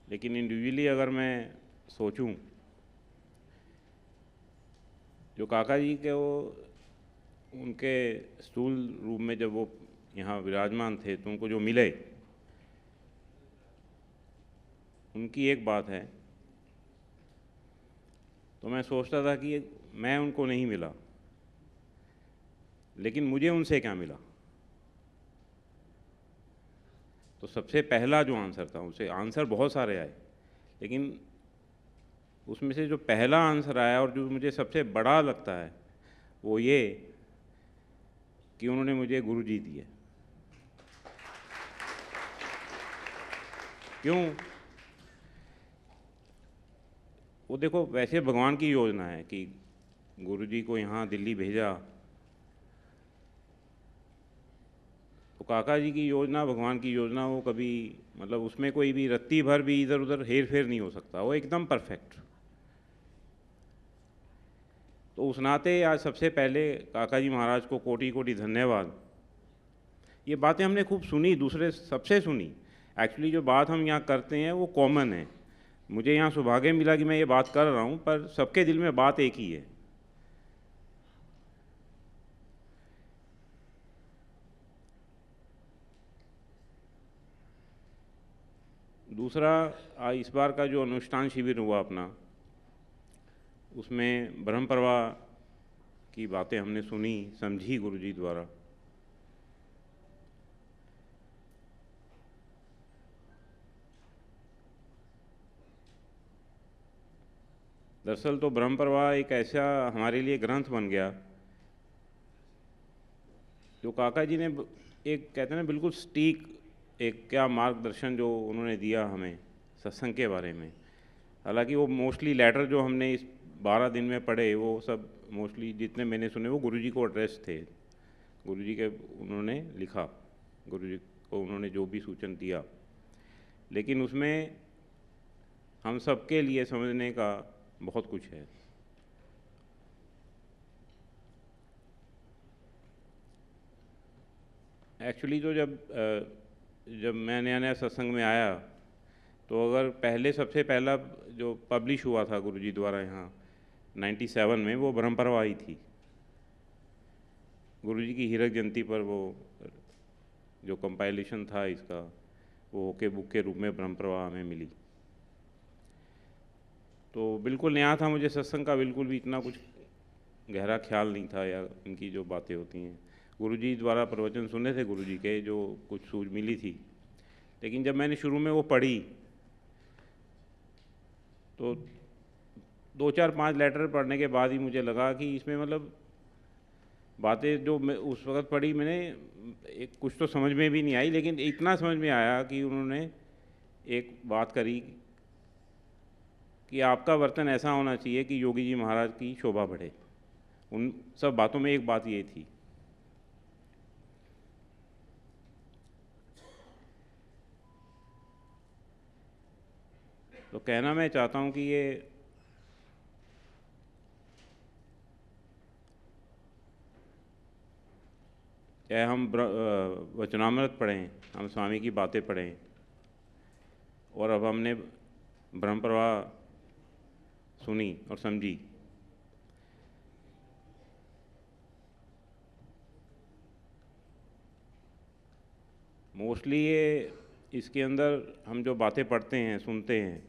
लेकिन इंडिविजुअली अगर मैं सोचूं, जो काका जी के वो उनके स्थूल रूप में जब वो यहाँ विराजमान थे, तो उनको जो मिले, उनकी एक बात है, तो मैं सोचता था कि मैं उनको नहीं मिला, लेकिन मुझे उनसे क्या मिला। तो सबसे पहला जो आंसर था, उसे आंसर बहुत सारे आए, लेकिन उसमें से जो पहला आंसर आया और जो मुझे सबसे बड़ा लगता है, वो ये कि उन्होंने मुझे गुरु जी दिए। क्यों? वो देखो, वैसे भगवान की योजना है कि गुरु जी को यहाँ दिल्ली भेजा, तो काका जी की योजना, भगवान की योजना, वो कभी मतलब उसमें कोई भी रत्ती भर भी इधर उधर हेर फेर नहीं हो सकता, वो एकदम परफेक्ट। तो उस नाते आज सबसे पहले काका जी महाराज को कोटि कोटि धन्यवाद। ये बातें हमने खूब सुनी, दूसरे सबसे सुनी। एक्चुअली जो बात हम यहाँ करते हैं वो कॉमन है। मुझे यहाँ सौभाग्य मिला कि मैं ये बात कर रहा हूँ, पर सबके दिल में बात एक ही है। दूसरा, इस बार का जो अनुष्ठान शिविर हुआ अपना, उसमें ब्रह्म प्रवाह की बातें हमने सुनी, समझी गुरु जी द्वारा। दरअसल तो ब्रह्म प्रवाह एक ऐसा हमारे लिए ग्रंथ बन गया, जो काका जी ने एक, कहते हैं ना, बिल्कुल सटीक एक क्या मार्गदर्शन जो उन्होंने दिया हमें सत्संग के बारे में। हालांकि वो मोस्टली लेटर जो हमने इस 12 दिन में पढ़े, वो सब मोस्टली जितने मैंने सुने वो गुरु जी को एड्रेस थे। गुरु जी के उन्होंने लिखा, गुरु जी को उन्होंने जो भी सूचन दिया, लेकिन उसमें हम सबके लिए समझने का बहुत कुछ है। एक्चुअली तो जब मैं नया नया सत्संग में आया, तो अगर पहले सबसे पहला जो पब्लिश हुआ था गुरु जी द्वारा यहाँ 97 में, वो ब्रह्म प्रवाह ही थी। गुरु जी की हीरक जयंती पर वो जो कंपाइलेशन था इसका, वो ओके बुक के रूप में ब्रह्म प्रवाह हमें मिली। तो बिल्कुल नया था, मुझे सत्संग का बिल्कुल भी इतना कुछ गहरा ख्याल नहीं था, या इनकी जो बातें होती हैं। गुरु जी द्वारा प्रवचन सुने थे गुरु जी के, जो कुछ सूझ मिली थी, लेकिन जब मैंने शुरू में वो पढ़ी, तो 2-4-5 लेटर पढ़ने के बाद ही मुझे लगा कि इसमें मतलब बातें जो मैं उस वक़्त पढ़ी, मैंने एक कुछ तो समझ में भी नहीं आई, लेकिन इतना समझ में आया कि उन्होंने एक बात करी कि आपका वर्तन ऐसा होना चाहिए कि योगी जी महाराज की शोभा बढ़े। उन सब बातों में एक बात ये थी। तो कहना मैं चाहता हूँ कि ये चाहे हम वचनामृत पढ़ें, हम स्वामी की बातें पढ़ें, और अब हमने ब्रह्म प्रवाह सुनी और समझी, मोस्टली ये इसके अंदर हम जो बातें पढ़ते हैं, सुनते हैं,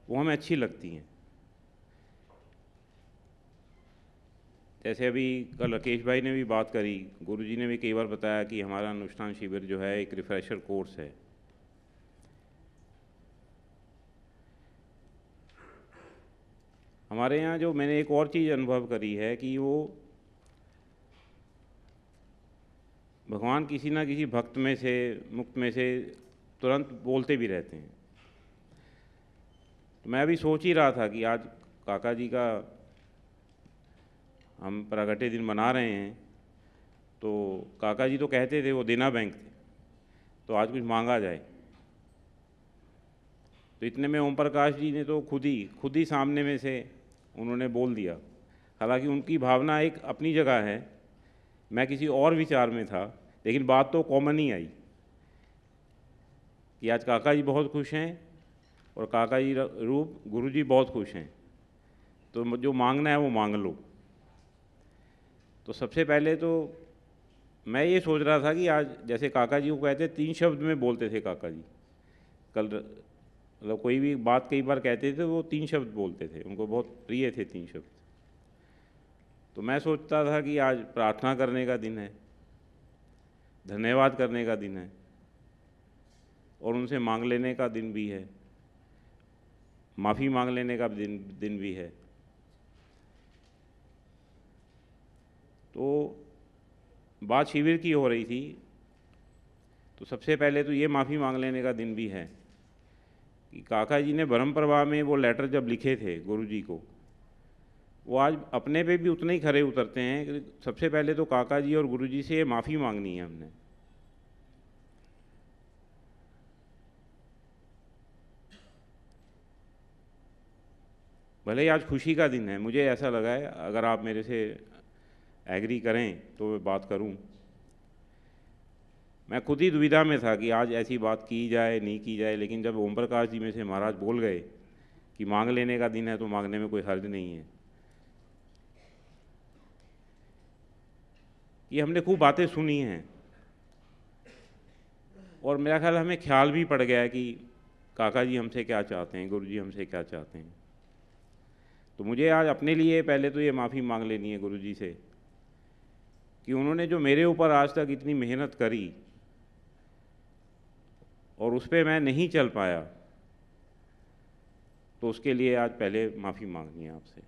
वो हमें अच्छी लगती हैं। जैसे अभी कल राकेश भाई ने भी बात करी, गुरुजी ने भी कई बार बताया कि हमारा अनुष्ठान शिविर जो है एक रिफ्रेशर कोर्स है। हमारे यहाँ जो मैंने एक और चीज़ अनुभव करी है कि वो भगवान किसी ना किसी भक्त में से, मुक्त में से तुरंत बोलते भी रहते हैं। तो मैं अभी सोच ही रहा था कि आज काका जी का हम प्राकट्य दिन मना रहे हैं, तो काका जी तो कहते थे, वो देना बैंक थे, तो आज कुछ मांगा जाए। तो इतने में ओम प्रकाश जी ने तो खुद ही सामने में से उन्होंने बोल दिया। हालांकि उनकी भावना एक अपनी जगह है, मैं किसी और विचार में था, लेकिन बात तो कॉमन ही आई कि आज काका जी बहुत खुश हैं और काका जी रूप गुरु जी बहुत खुश हैं, तो जो मांगना है वो मांग लो। तो सबसे पहले तो मैं ये सोच रहा था कि आज जैसे काका जी को कहते 3 शब्द में बोलते थे काका जी, कल मतलब कोई भी बात कई बार कहते थे वो 3 शब्द बोलते थे, उनको बहुत प्रिय थे 3 शब्द। तो मैं सोचता था कि आज प्रार्थना करने का दिन है, धन्यवाद करने का दिन है और उनसे मांग लेने का दिन भी है, माफ़ी मांग लेने का दिन भी है। तो बात शिविर की हो रही थी, तो सबसे पहले तो ये माफ़ी मांग लेने का दिन भी है कि काका जी ने ब्रह्म प्रवाह में वो लेटर जब लिखे थे गुरु जी को, वो आज अपने पे भी उतने ही खरे उतरते हैं कि सबसे पहले तो काका जी और गुरु जी से ये माफ़ी मांगनी है हमने। भले ही आज खुशी का दिन है, मुझे ऐसा लगा है, अगर आप मेरे से एग्री करें तो मैं बात करूं। मैं खुद ही दुविधा में था कि आज ऐसी बात की जाए नहीं की जाए, लेकिन जब ओम प्रकाश जी में से महाराज बोल गए कि मांग लेने का दिन है तो मांगने में कोई हर्ज नहीं है। ये हमने खूब बातें सुनी हैं और मेरा ख्याल हमें ख्याल भी पड़ गया है कि काका जी हमसे क्या चाहते हैं, गुरु जी हमसे क्या चाहते हैं। तो मुझे आज अपने लिए पहले तो ये माफ़ी मांग लेनी है गुरु जी से कि उन्होंने जो मेरे ऊपर आज तक इतनी मेहनत करी और उस पर मैं नहीं चल पाया, तो उसके लिए आज पहले माफ़ी मांगनी है आपसे।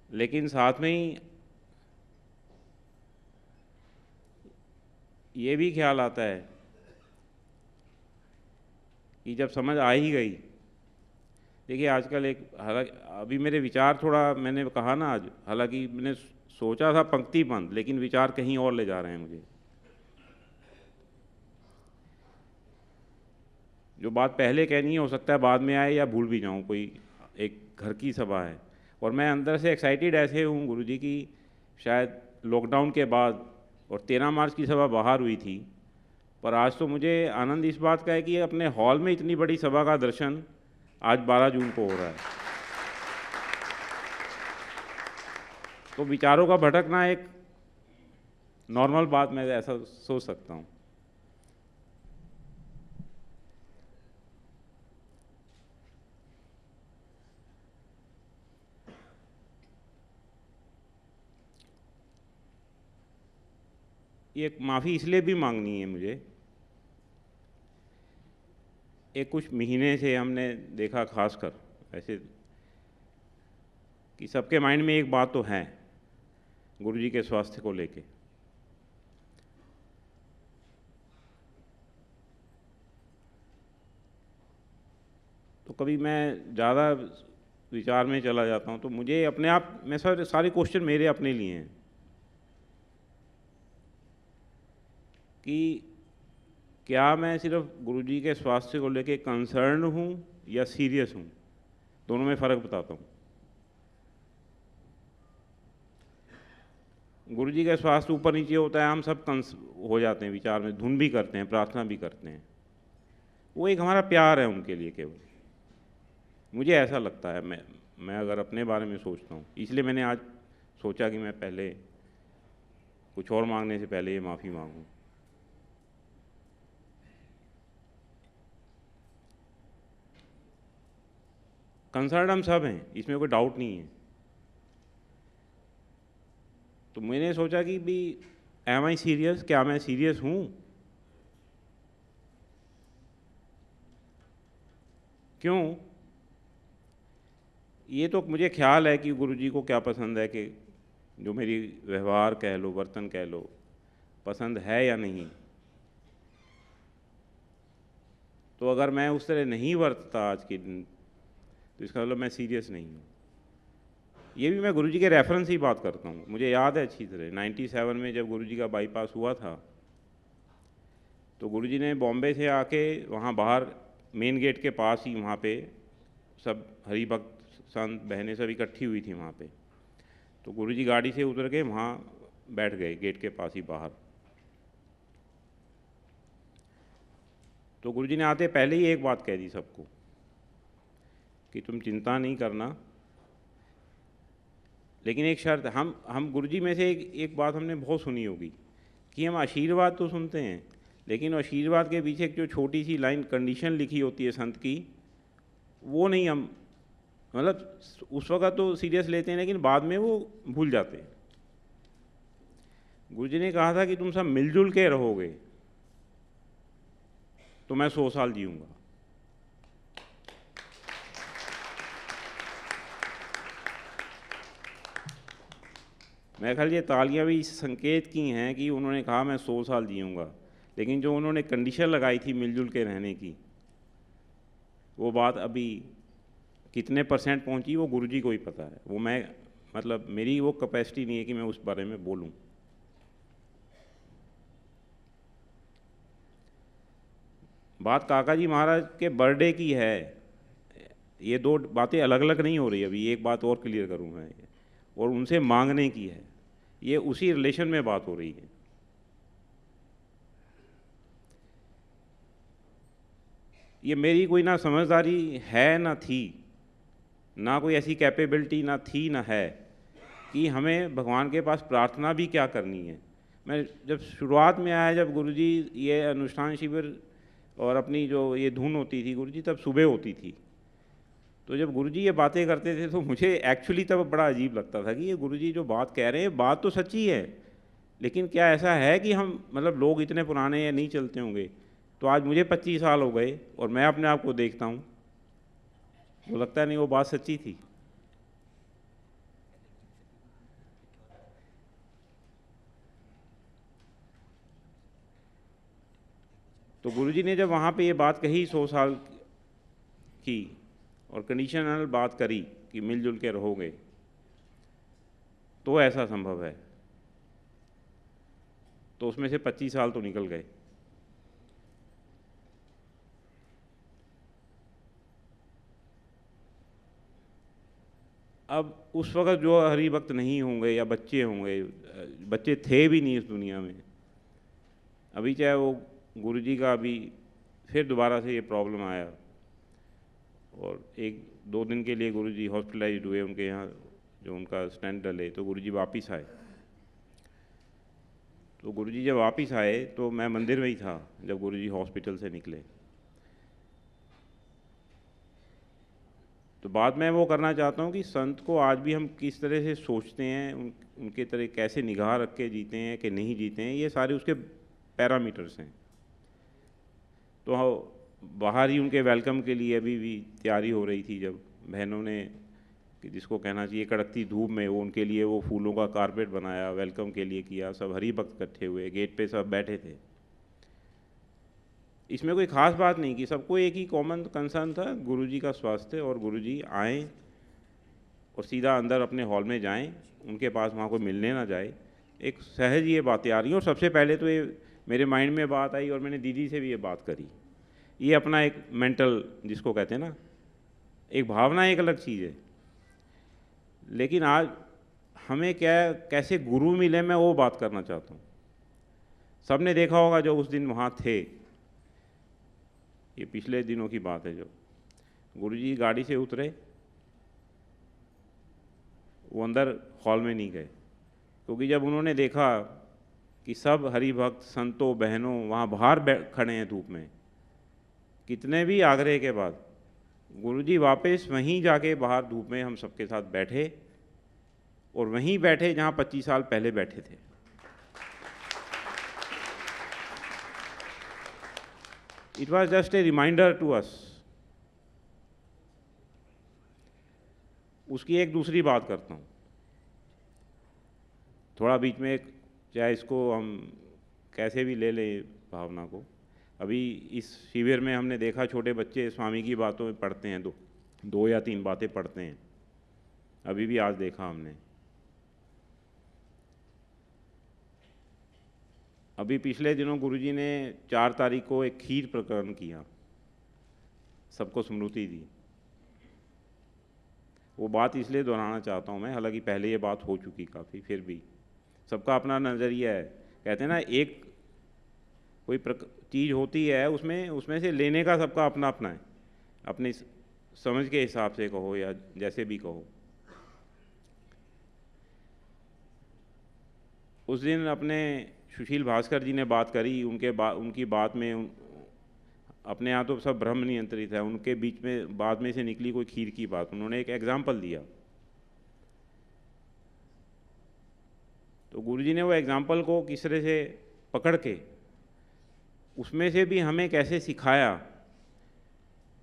लेकिन साथ में ही ये भी ख्याल आता है कि जब समझ आ ही गई, देखिए आजकल एक, हालांकि अभी मेरे विचार थोड़ा, मैंने कहा ना आज, हालांकि मैंने सोचा था पंक्ति बंद, लेकिन विचार कहीं और ले जा रहे हैं मुझे। जो बात पहले कहनी है हो सकता है बाद में आए या भूल भी जाऊं, कोई एक घर की सभा है और मैं अंदर से एक्साइटेड ऐसे हूं गुरुजी की, शायद लॉकडाउन के बाद, और 13 मार्च की सभा बाहर हुई थी, पर आज तो मुझे आनंद इस बात का है कि अपने हॉल में इतनी बड़ी सभा का दर्शन आज 12 जून को हो रहा है। तो विचारों का भटकना एक नॉर्मल बात, मैं ऐसा सोच सकता हूँ। ये माफ़ी इसलिए भी मांगनी है मुझे, एक कुछ महीने से हमने देखा खासकर ऐसे कि सबके माइंड में एक बात तो है गुरुजी के स्वास्थ्य को लेके। तो कभी मैं ज़्यादा विचार में चला जाता हूँ, तो मुझे अपने आप में सारे क्वेश्चन मेरे अपने लिए हैं कि क्या मैं सिर्फ गुरुजी के स्वास्थ्य को लेके कंसर्न हूँ या सीरियस हूँ। दोनों में फ़र्क बताता हूँ। गुरुजी का स्वास्थ्य ऊपर नीचे होता है, हम सब हो जाते हैं विचार में, धुन भी करते हैं, प्रार्थना भी करते हैं, वो एक हमारा प्यार है उनके लिए केवल, मुझे ऐसा लगता है। मैं अगर अपने बारे में सोचता हूँ, इसलिए मैंने आज सोचा कि मैं पहले कुछ और मांगने से पहले ये माफ़ी मांगूँ। कंसर्न हम सब हैं, इसमें कोई डाउट नहीं है। तो मैंने सोचा कि भी एम आई सीरियस, क्या मैं सीरियस हूँ? क्यों? ये तो मुझे ख्याल है कि गुरुजी को क्या पसंद है, कि जो मेरी व्यवहार कह लो, बर्तन कह लो, पसंद है या नहीं। तो अगर मैं उस तरह नहीं बरतता आज के दिन, तो इसका मतलब मैं सीरियस नहीं हूँ। ये भी मैं गुरुजी के रेफरेंस ही बात करता हूँ। मुझे याद है अच्छी तरह 97 में जब गुरुजी का बाईपास हुआ था, तो गुरुजी ने बॉम्बे से आके वहाँ बाहर मेन गेट के पास ही, वहाँ पे सब हरि भक्त संत बहनें सब इकट्ठी हुई थी वहाँ पे। तो गुरुजी गाड़ी से उतर के वहाँ बैठ गए गेट के पास ही बाहर। तो गुरुजी ने आते पहले ही एक बात कह दी सबको कि तुम चिंता नहीं करना, लेकिन एक शर्त, हम गुरुजी में से एक बात हमने बहुत सुनी होगी कि हम आशीर्वाद तो सुनते हैं, लेकिन आशीर्वाद के पीछे एक जो छोटी सी लाइन कंडीशन लिखी होती है संत की, वो नहीं हम, मतलब उस वक्त तो सीरियस लेते हैं लेकिन बाद में वो भूल जाते हैं। गुरुजी ने कहा था कि तुम सब मिलजुल के रहोगे तो मैं 100 साल जीऊँगा। मैं ख्याल ये तालियां भी इस संकेत की हैं कि उन्होंने कहा मैं 100 साल जीऊँगा, लेकिन जो उन्होंने कंडीशन लगाई थी मिलजुल के रहने की, वो बात अभी कितने % पहुंची वो गुरुजी को ही पता है। वो मैं, मतलब मेरी वो कैपेसिटी नहीं है कि मैं उस बारे में बोलूं। बात काका जी महाराज के बर्थडे की है। ये दो बातें अलग अलग नहीं हो रही। अभी एक बात और क्लियर करूं मैं, और उनसे मांगने की है। ये उसी रिलेशन में बात हो रही है। ये मेरी कोई ना समझदारी है ना थी, ना कोई ऐसी कैपेबिलिटी ना थी ना है कि हमें भगवान के पास प्रार्थना भी क्या करनी है। मैं जब शुरुआत में आया, जब गुरुजी ये अनुष्ठान शिविर और अपनी जो ये धुन होती थी गुरुजी, तब सुबह होती थी। तो जब गुरुजी ये बातें करते थे तो मुझे एक्चुअली तब बड़ा अजीब लगता था कि ये गुरुजी जो बात कह रहे हैं बात तो सच्ची है, लेकिन क्या ऐसा है कि हम, मतलब लोग इतने पुराने या नहीं चलते होंगे। तो आज मुझे 25 साल हो गए और मैं अपने आप को देखता हूँ, तो लगता नहीं वो बात सच्ची थी। तो गुरुजी ने जब वहाँ पे ये बात कही 100 साल की, और कंडीशनल बात करी कि मिलजुल के रहोगे, तो ऐसा संभव है। तो उसमें से 25 साल तो निकल गए। अब उस वक़्त जो हरि भक्त नहीं होंगे या बच्चे होंगे, बच्चे थे भी नहीं इस दुनिया में, अभी चाहे वो गुरुजी का अभी फिर दोबारा से ये प्रॉब्लम आया और 1-2 दिन के लिए गुरुजी हॉस्पिटलाइज्ड हुए, उनके यहाँ जो उनका स्टेंट डले, तो गुरुजी वापस आए। तो गुरुजी जब वापस आए तो मैं मंदिर में ही था जब गुरुजी हॉस्पिटल से निकले। तो बाद में वो करना चाहता हूँ कि संत को आज भी हम किस तरह से सोचते हैं, उनके तरह कैसे निगाह रख के जीते हैं कि नहीं जीते हैं, ये सारे उसके पैरामीटर्स हैं। तो बाहर ही उनके वेलकम के लिए अभी भी तैयारी हो रही थी, जब बहनों ने, कि जिसको कहना चाहिए कड़कती धूप में, वो उनके लिए वो फूलों का कारपेट बनाया, वेलकम के लिए किया, सब हरि भक्त इकट्ठे हुए, गेट पे सब बैठे थे। इसमें कोई ख़ास बात नहीं कि सबको एक ही कॉमन कंसर्न था, गुरुजी का स्वास्थ्य, और गुरुजी आएँ और सीधा अंदर अपने हॉल में जाएं, उनके पास वहाँ कोई मिलने ना जाए। एक सहज ये बातें आ रही हैं। और सबसे पहले तो ये मेरे माइंड में बात आई और मैंने दीदी से भी ये बात करी। ये अपना एक मेंटल, जिसको कहते हैं ना, एक भावना एक अलग चीज़ है, लेकिन आज हमें क्या, कैसे गुरु मिले, मैं वो बात करना चाहता हूँ। सब ने देखा होगा जो उस दिन वहाँ थे, ये पिछले दिनों की बात है, जो गुरुजी गाड़ी से उतरे, वो अंदर हॉल में नहीं गए, क्योंकि जब उन्होंने देखा कि सब हरि भक्त संतों बहनों वहाँ बाहर खड़े हैं धूप में, कितने भी आग्रह के बाद गुरुजी वापस वहीं जाके बाहर धूप में हम सबके साथ बैठे, और वहीं बैठे जहाँ 25 साल पहले बैठे थे। It was just a reminder to us उसकी एक दूसरी बात करता हूँ। थोड़ा बीच में एक, चाहे इसको हम कैसे भी ले लें भावना को, अभी इस शिविर में हमने देखा छोटे बच्चे स्वामी की बातों में पढ़ते हैं, दो या तीन बातें पढ़ते हैं। अभी भी आज देखा हमने। अभी पिछले दिनों गुरुजी ने 4 तारीख को एक खीर प्रकरण किया, सबको स्मृति दी। वो बात इसलिए दोहराना चाहता हूँ मैं, हालांकि पहले ये बात हो चुकी काफ़ी, फिर भी सबका अपना नज़रिया है। कहते हैं ना, एक कोई चीज़ होती है, उसमें से लेने का सबका अपना अपना है, अपनी समझ के हिसाब से कहो या जैसे भी कहो। उस दिन अपने सुशील भास्कर जी ने बात करी, उनकी बात में अपने यहाँ तो सब ब्रह्म नियंत्रित है, उनके बीच में बाद में से निकली कोई खीर की बात। उन्होंने एक एग्जाम्पल दिया, तो गुरुजी ने वो एग्जाम्पल को किस तरह से पकड़ के उसमें से भी हमें कैसे सिखाया।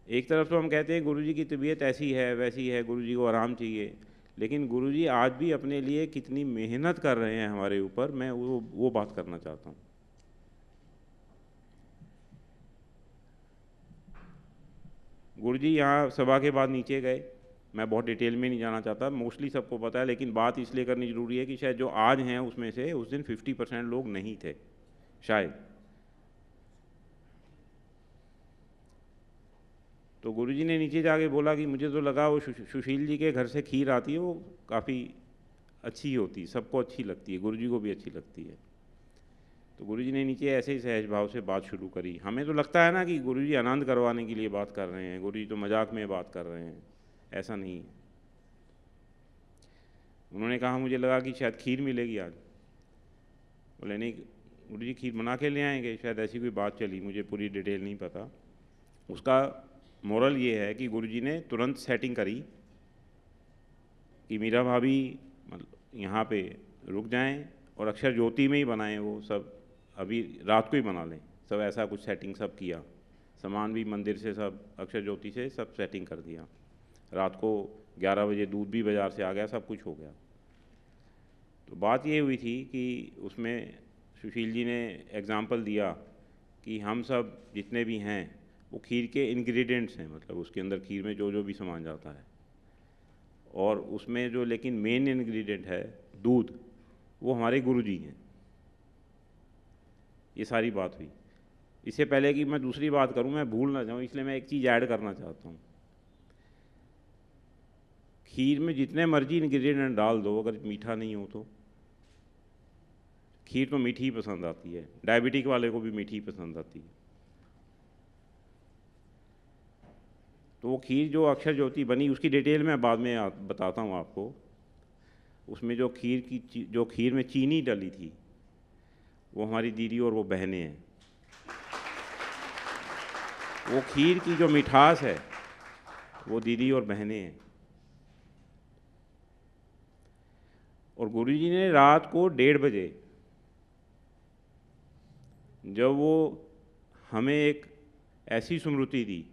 एक तरफ तो हम कहते हैं गुरुजी की तबीयत ऐसी है वैसी है, गुरुजी को आराम चाहिए, लेकिन गुरुजी आज भी अपने लिए कितनी मेहनत कर रहे हैं हमारे ऊपर, मैं वो बात करना चाहता हूँ। गुरुजी यहाँ सभा के बाद नीचे गए, मैं बहुत डिटेल में नहीं जाना चाहता, मोस्टली सबको पता है, लेकिन बात इसलिए करनी ज़रूरी है कि शायद जो आज हैं उसमें से उस दिन 50% लोग नहीं थे शायद। तो गुरुजी ने नीचे जाके बोला कि मुझे तो लगा वो सुशील जी के घर से खीर आती है, वो काफ़ी अच्छी होती, सबको अच्छी लगती है, गुरुजी को भी अच्छी लगती है। तो गुरुजी ने नीचे ऐसे ही सहज भाव से बात शुरू करी। हमें तो लगता है ना कि गुरुजी आनंद करवाने के लिए बात कर रहे हैं, गुरुजी तो मजाक में बात कर रहे हैं, ऐसा नहीं है। उन्होंने कहा मुझे लगा कि शायद खीर मिलेगी आज। बोले नहीं गुरुजी खीर बना के ले आएंगे, शायद ऐसी कोई बात चली, मुझे पूरी डिटेल नहीं पता। उसका मोरल ये है कि गुरुजी ने तुरंत सेटिंग करी कि मीरा भाभी यहाँ पे रुक जाएं और अक्षर ज्योति में ही बनाएं, वो सब अभी रात को ही बना लें, सब ऐसा कुछ सेटिंग सब किया। सामान भी मंदिर से सब अक्षर ज्योति से सब सेटिंग कर दिया। रात को 11 बजे दूध भी बाज़ार से आ गया, सब कुछ हो गया। तो बात ये हुई थी कि उसमें सुशील जी ने एग्ज़ाम्पल दिया कि हम सब जितने भी हैं वो खीर के इंग्रेडिएंट्स हैं, मतलब उसके अंदर खीर में जो जो भी सामान जाता है, और उसमें जो लेकिन मेन इंग्रेडिएंट है दूध, वो हमारे गुरुजी हैं। ये सारी बात हुई। इससे पहले कि मैं दूसरी बात करूं, मैं भूल ना जाऊं, इसलिए मैं एक चीज़ ऐड करना चाहता हूं। खीर में जितने मर्जी इंग्रेडिएंट डाल दो, अगर मीठा नहीं हो तो खीर तो मीठी ही पसंद आती है, डायबिटिक वाले को भी मीठी ही पसंद आती है। तो वो खीर जो अक्षर ज्योति बनी, उसकी डिटेल मैं बाद में बताता हूँ आपको। उसमें जो खीर में चीनी डली थी, वो हमारी दीदी और वो बहनें हैं। वो खीर की जो मिठास है वो दीदी और बहनें हैं। और गुरुजी ने रात को 1:30 बजे जब वो हमें एक ऐसी स्मृति दी,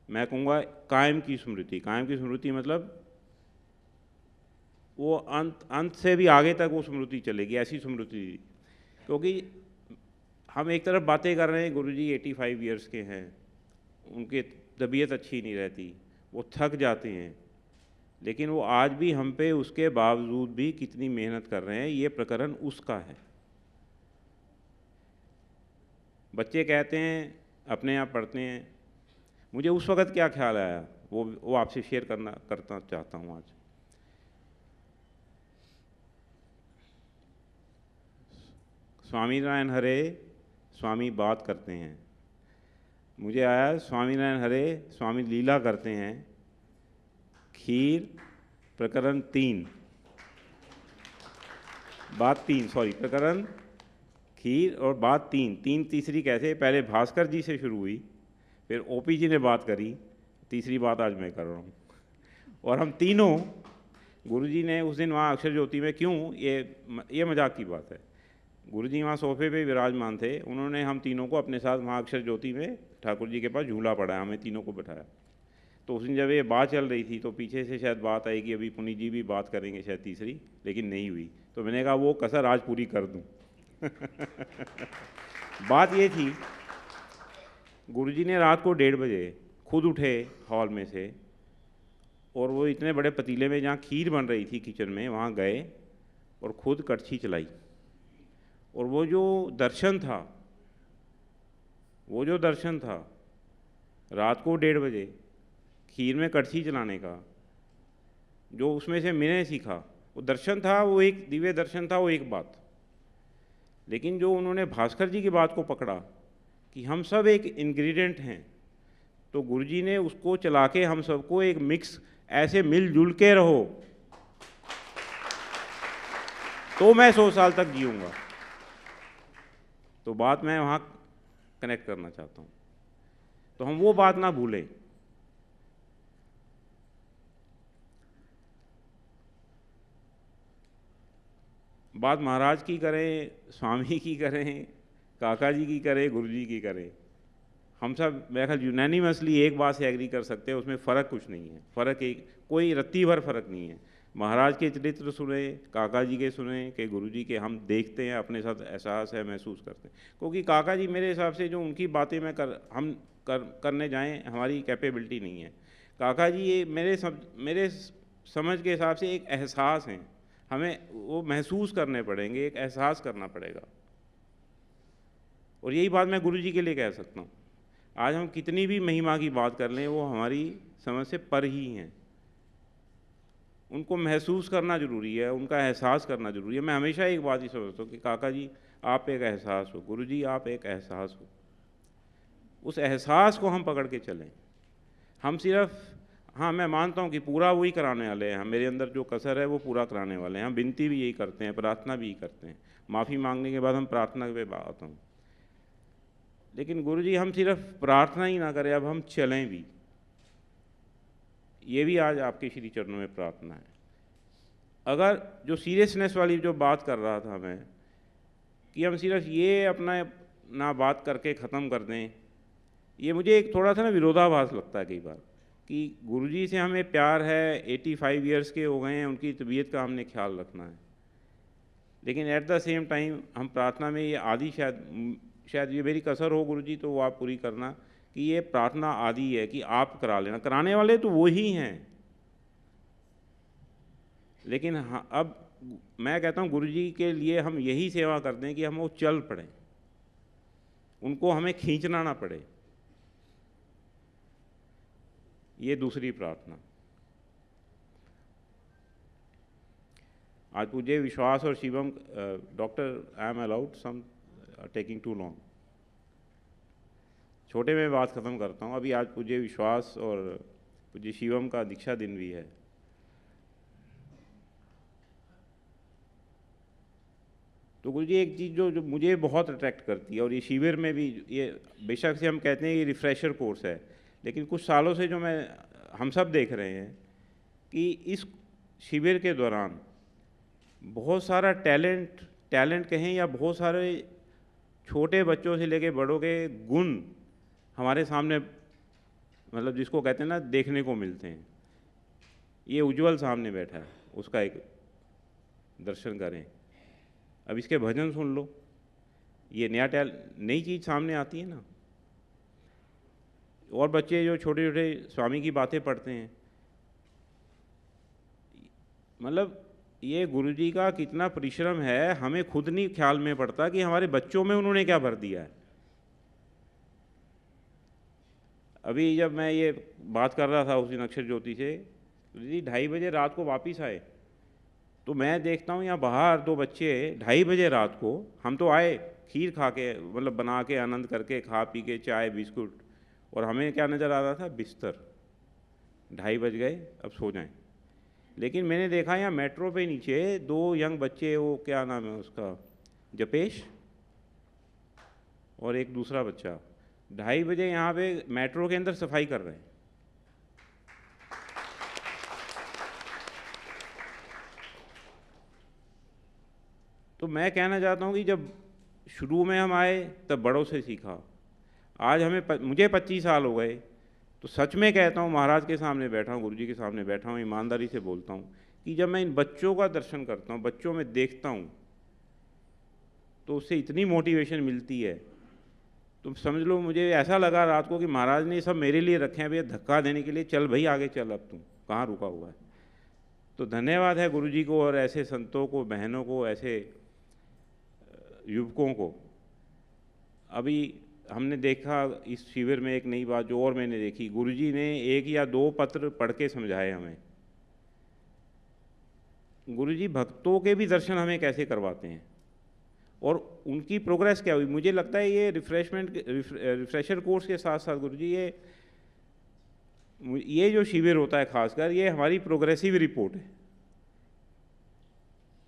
मैं कहूँगा कायम की स्मृति। कायम की स्मृति मतलब वो अंत से भी आगे तक वो स्मृति चलेगी, ऐसी स्मृति दी। क्योंकि हम एक तरफ बातें कर रहे हैं, गुरुजी 85 ईयर्स के हैं, उनकी तबीयत अच्छी नहीं रहती, वो थक जाते हैं, लेकिन वो आज भी हम पे उसके बावजूद भी कितनी मेहनत कर रहे हैं। ये प्रकरण उसका है। बच्चे कहते हैं अपने आप पढ़ते हैं, मुझे उस वक़्त क्या ख्याल आया वो आपसे शेयर करना चाहता हूँ आज। स्वामीनारायण हरे स्वामी बात करते हैं, मुझे आया स्वामीनारायण हरे स्वामी लीला करते हैं। खीर प्रकरण 3 बात 3 सॉरी प्रकरण खीर और बात 3 तीसरी कैसे, पहले भास्कर जी से शुरू हुई, फिर ओपी जी ने बात करी, तीसरी बात आज मैं कर रहा हूँ। और हम तीनों गुरुजी ने उस दिन वहाँ अक्षर ज्योति में, क्यों ये मजाक की बात है, गुरुजी वहाँ सोफे पे विराजमान थे, उन्होंने हम तीनों को अपने साथ वहाँ अक्षर ज्योति में ठाकुर जी के पास झूला पड़ाया, हमें तीनों को बैठाया। तो उस दिन जब ये बात चल रही थी तो पीछे से शायद बात आई कि अभी पुनीत जी भी बात करेंगे शायद तीसरी, लेकिन नहीं हुई। तो मैंने कहा वो कसर आज पूरी कर दूं। बात ये थी, गुरुजी ने रात को 1:30 बजे खुद उठे हॉल में से, और वो इतने बड़े पतीले में जहाँ खीर बन रही थी किचन में, वहाँ गए और खुद कड़छी चलाई। और वो जो दर्शन था रात को 1:30 बजे खीर में कड़छी चलाने का, जो उसमें से मैंने सीखा, वो दर्शन था, वो एक दिव्य दर्शन था, वो एक बात। लेकिन जो उन्होंने भास्कर जी की बात को पकड़ा कि हम सब एक इंग्रेडिएंट हैं, तो गुरुजी ने उसको चला के हम सबको एक मिक्स, ऐसे मिलजुल के रहो तो मैं 100 साल तक जीऊँगा। तो बात मैं वहाँ कनेक्ट करना चाहता हूँ, तो हम वो बात ना भूलें। बात महाराज की करें, स्वामी की करें, काका जी की करें, गुरुजी की करें, हम सब मेरा ख्याल यूनानिमसली एक बात से एग्री कर सकते हैं, उसमें फ़र्क कुछ नहीं है। फ़र्क एक, कोई रत्ती भर फ़र्क नहीं है। महाराज के चरित्र सुने, काका जी के सुने, के गुरुजी के हम देखते हैं, अपने साथ एहसास है, महसूस करते हैं। क्योंकि काका जी मेरे हिसाब से जो उनकी बातें हम करने जाएं, हमारी कैपेबिलिटी नहीं है। काका जी ये मेरे समझ के हिसाब से एक एहसास हैं, हमें वो महसूस करने पड़ेंगे, एक एहसास करना पड़ेगा। और यही बात मैं गुरुजी के लिए कह सकता हूँ। आज हम कितनी भी महिमा की बात कर लें, वो हमारी समझ से पर ही हैं। उनको महसूस करना ज़रूरी है, उनका एहसास करना ज़रूरी है। मैं हमेशा एक बात ही समझता हूँ कि काका जी आप एक एहसास हो, गुरुजी आप एक एहसास हो। उस एहसास को हम पकड़ के चलें। हम सिर्फ, हाँ मैं मानता हूँ कि पूरा वही कराने वाले हैं, हम मेरे अंदर जो कसर है वो पूरा कराने वाले हैं। हम विनती भी यही करते हैं, प्रार्थना भी यही करते हैं। माफ़ी मांगने के बाद हम प्रार्थना पे आता हूँ। लेकिन गुरुजी हम सिर्फ प्रार्थना ही ना करें, अब हम चलें भी। ये भी आज आपके श्री चरणों में प्रार्थना है। अगर जो सीरियसनेस वाली जो बात कर रहा था मैं, कि हम सिर्फ ये अपना ना बात करके ख़त्म कर दें, ये मुझे एक थोड़ा सा ना विरोधाभास लगता है कई बार, कि गुरुजी से हमें प्यार है, 85 ईयर्स के हो गए हैं, उनकी तबीयत का हमने ख्याल रखना है। लेकिन एट द सेम टाइम हम प्रार्थना में ये आदि शायद ये मेरी कसर हो गुरुजी, तो वो आप पूरी करना, कि ये प्रार्थना आदि है कि आप करा लेना। कराने वाले तो वो ही हैं। लेकिन हाँ, अब मैं कहता हूँ गुरुजी के लिए हम यही सेवा कर दें कि हम वो चल पड़ें, उनको हमें खींचना ना पड़े। ये दूसरी प्रार्थना। आज पूज्य विश्वास और Shivam, doctor I am allowed some taking too long, छोटे में बात ख़त्म करता हूँ। अभी आज पूज्य विश्वास और पूज्य शिवम का दीक्षा दिन भी है। तो गुरुजी एक चीज़ जो मुझे बहुत अट्रैक्ट करती है, और ये शिविर में भी, ये बेशक से हम कहते हैं ये रिफ्रेशर कोर्स है, लेकिन कुछ सालों से जो हम सब देख रहे हैं कि इस शिविर के दौरान बहुत सारा टैलेंट कहें, या बहुत सारे छोटे बच्चों से लेके बड़ों के गुण हमारे सामने, मतलब जिसको कहते हैं ना, देखने को मिलते हैं। ये उज्जवल सामने बैठा है, उसका एक दर्शन करें। अब इसके भजन सुन लो, ये नई चीज़ सामने आती है ना। और बच्चे जो छोटे छोटे स्वामी की बातें पढ़ते हैं, मतलब ये गुरुजी का कितना परिश्रम है, हमें खुद नहीं ख्याल में पड़ता कि हमारे बच्चों में उन्होंने क्या भर दिया है। अभी जब मैं ये बात कर रहा था उस दिन अक्षर ज्योति से, तो दीदी 2:30 बजे रात को वापस आए, तो मैं देखता हूँ यहाँ बाहर 2 बच्चे 2:30 बजे रात को, हम तो आए खीर खा के, मतलब बना के आनंद करके, खा पी के, चाय बिस्कुट, और हमें क्या नज़र आ रहा था, बिस्तर। 2:30 बज गए, अब सो जाएं। लेकिन मैंने देखा यहाँ मेट्रो पे नीचे 2 यंग बच्चे, वो क्या नाम है उसका, जपेश, और एक दूसरा बच्चा, 2:30 बजे यहाँ पे मेट्रो के अंदर सफाई कर रहे हैं। तो मैं कहना चाहता हूँ कि जब शुरू में हम आए तब बड़ों से सीखा। आज मुझे 25 साल हो गए, तो सच में कहता हूँ, महाराज के सामने बैठा हूँ, गुरु जी के सामने बैठा हूँ, ईमानदारी से बोलता हूँ कि जब मैं इन बच्चों का दर्शन करता हूँ, बच्चों में देखता हूँ, तो उससे इतनी मोटिवेशन मिलती है। तुम समझ लो, मुझे ऐसा लगा रात को कि महाराज ने सब मेरे लिए रखे हैं भैया, धक्का देने के लिए, चल भाई आगे चल, अब तुम कहाँ रुका हुआ है। तो धन्यवाद है गुरु जी को और ऐसे संतों को, बहनों को, ऐसे युवकों को। अभी हमने देखा इस शिविर में एक नई बात जो और मैंने देखी, गुरुजी ने 1 या 2 पत्र पढ़ के समझाए हमें। गुरुजी भक्तों के भी दर्शन हमें कैसे करवाते हैं और उनकी प्रोग्रेस क्या हुई। मुझे लगता है ये रिफ्रेशर कोर्स के साथ साथ गुरुजी ये जो शिविर होता है खासकर, ये हमारी प्रोग्रेसिव रिपोर्ट है।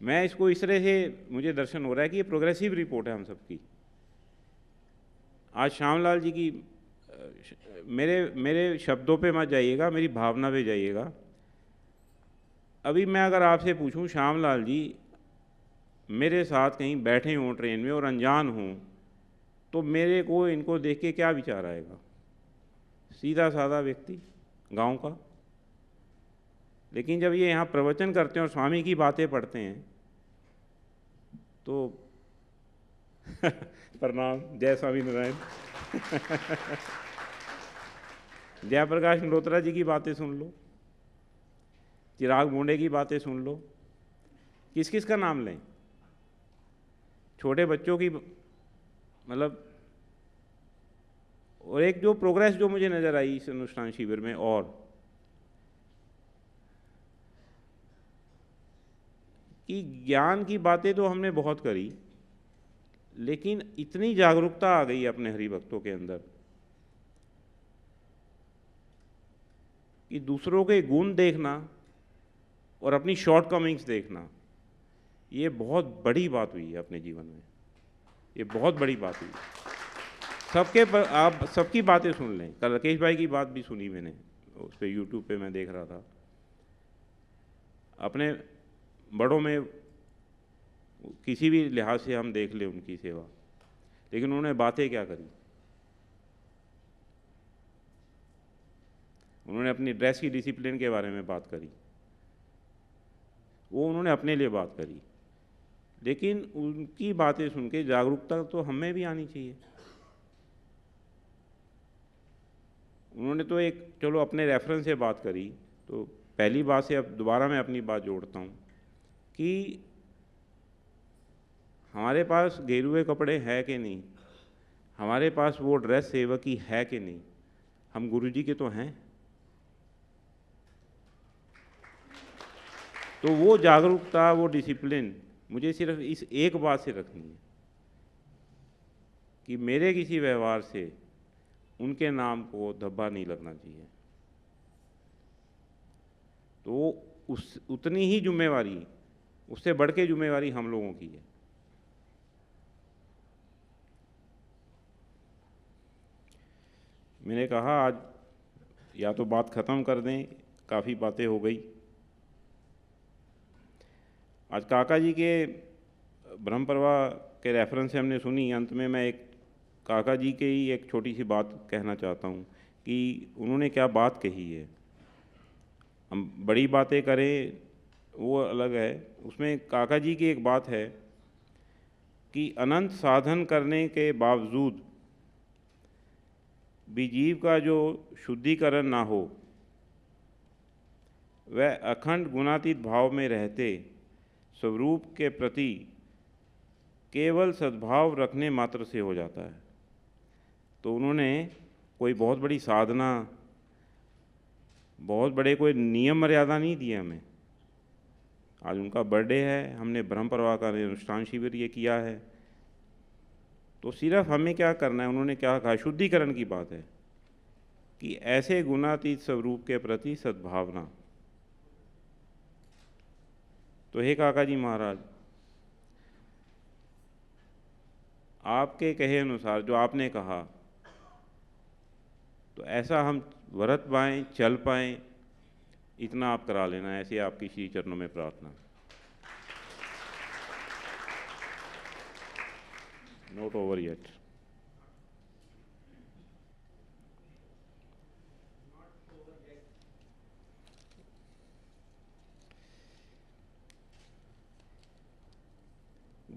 मैं इसको इस तरह से मुझे दर्शन हो रहा है कि ये प्रोग्रेसिव रिपोर्ट है हम सबकी। आज श्यामलाल जी की, मेरे शब्दों पे मत जाइएगा, मेरी भावना पे जाइएगा। अभी मैं अगर आपसे पूछूं, श्यामलाल जी मेरे साथ कहीं बैठे हों ट्रेन में और अनजान हों, तो मेरे को इनको देख के क्या विचार आएगा। सीधा साधा व्यक्ति गांव का, लेकिन जब ये यहाँ प्रवचन करते हैं और स्वामी की बातें पढ़ते हैं तो प्रणाम, जय स्वामी नारायण। जयप्रकाश मल्होत्रा जी की बातें सुन लो, चिराग मुंडे की बातें सुन लो, किस किस का नाम लें, छोटे बच्चों की, मतलब। और एक जो प्रोग्रेस जो मुझे नज़र आई इस अनुष्ठान शिविर में, और कि ज्ञान की बातें तो हमने बहुत करी, लेकिन इतनी जागरूकता आ गई अपने हरिभक्तों के अंदर कि दूसरों के गुण देखना और अपनी शॉर्टकमिंग्स देखना, ये बहुत बड़ी बात हुई है अपने जीवन में। ये बहुत बड़ी बात हुई। आप सबकी बातें सुन लें। कल राकेश भाई की बात भी सुनी मैंने, उस पर यूट्यूब पे मैं देख रहा था। अपने बड़ों में किसी भी लिहाज से हम देख लें उनकी सेवा, लेकिन उन्होंने बातें क्या करी। उन्होंने अपनी ड्रेस की डिसिप्लिन के बारे में बात करी, वो उन्होंने अपने लिए बात करी, लेकिन उनकी बातें सुन के जागरूकता तो हमें भी आनी चाहिए। उन्होंने तो एक, चलो अपने रेफरेंस से बात करी, तो पहली बात से अब दोबारा मैं अपनी बात जोड़ता हूँ कि हमारे पास गेरुए कपड़े हैं कि नहीं, हमारे पास वो ड्रेस सेवक की है कि नहीं, हम गुरुजी के तो हैं। तो वो जागरूकता, वो डिसिप्लिन मुझे सिर्फ इस एक बात से रखनी है कि मेरे किसी व्यवहार से उनके नाम को धब्बा नहीं लगना चाहिए। तो उतनी ही जिम्मेवारी, उससे बढ़ के जिम्मेवारी हम लोगों की है। मैंने कहा आज या तो बात ख़त्म कर दें, काफ़ी बातें हो गई। आज काका जी के ब्रह्म प्रवाह के रेफरेंस से हमने सुनी। अंत में मैं एक काका जी के ही एक छोटी सी बात कहना चाहता हूँ कि उन्होंने क्या बात कही है। हम बड़ी बातें करें वो अलग है, उसमें काका जी की एक बात है कि अनंत साधन करने के बावजूद भी जीव का जो शुद्धिकरण ना हो, वह अखंड गुणातीत भाव में रहते स्वरूप के प्रति केवल सद्भाव रखने मात्र से हो जाता है। तो उन्होंने कोई बहुत बड़ी साधना, बहुत बड़े कोई नियम मर्यादा नहीं दिए हमें। आज उनका बर्थडे है, हमने ब्रह्म प्रवाह का अनुष्ठान शिविर ये किया है, तो सिर्फ हमें क्या करना है, उन्होंने क्या कहा, शुद्धिकरण की बात है कि ऐसे गुणातीत स्वरूप के प्रति सद्भावना। तो हे काका जी महाराज, आपके कहे अनुसार जो आपने कहा, तो ऐसा हम व्रत पाएँ, चल पाएँ, इतना आप करा लेना। ऐसे आपकी श्री चरणों में प्रार्थना। Not over yet.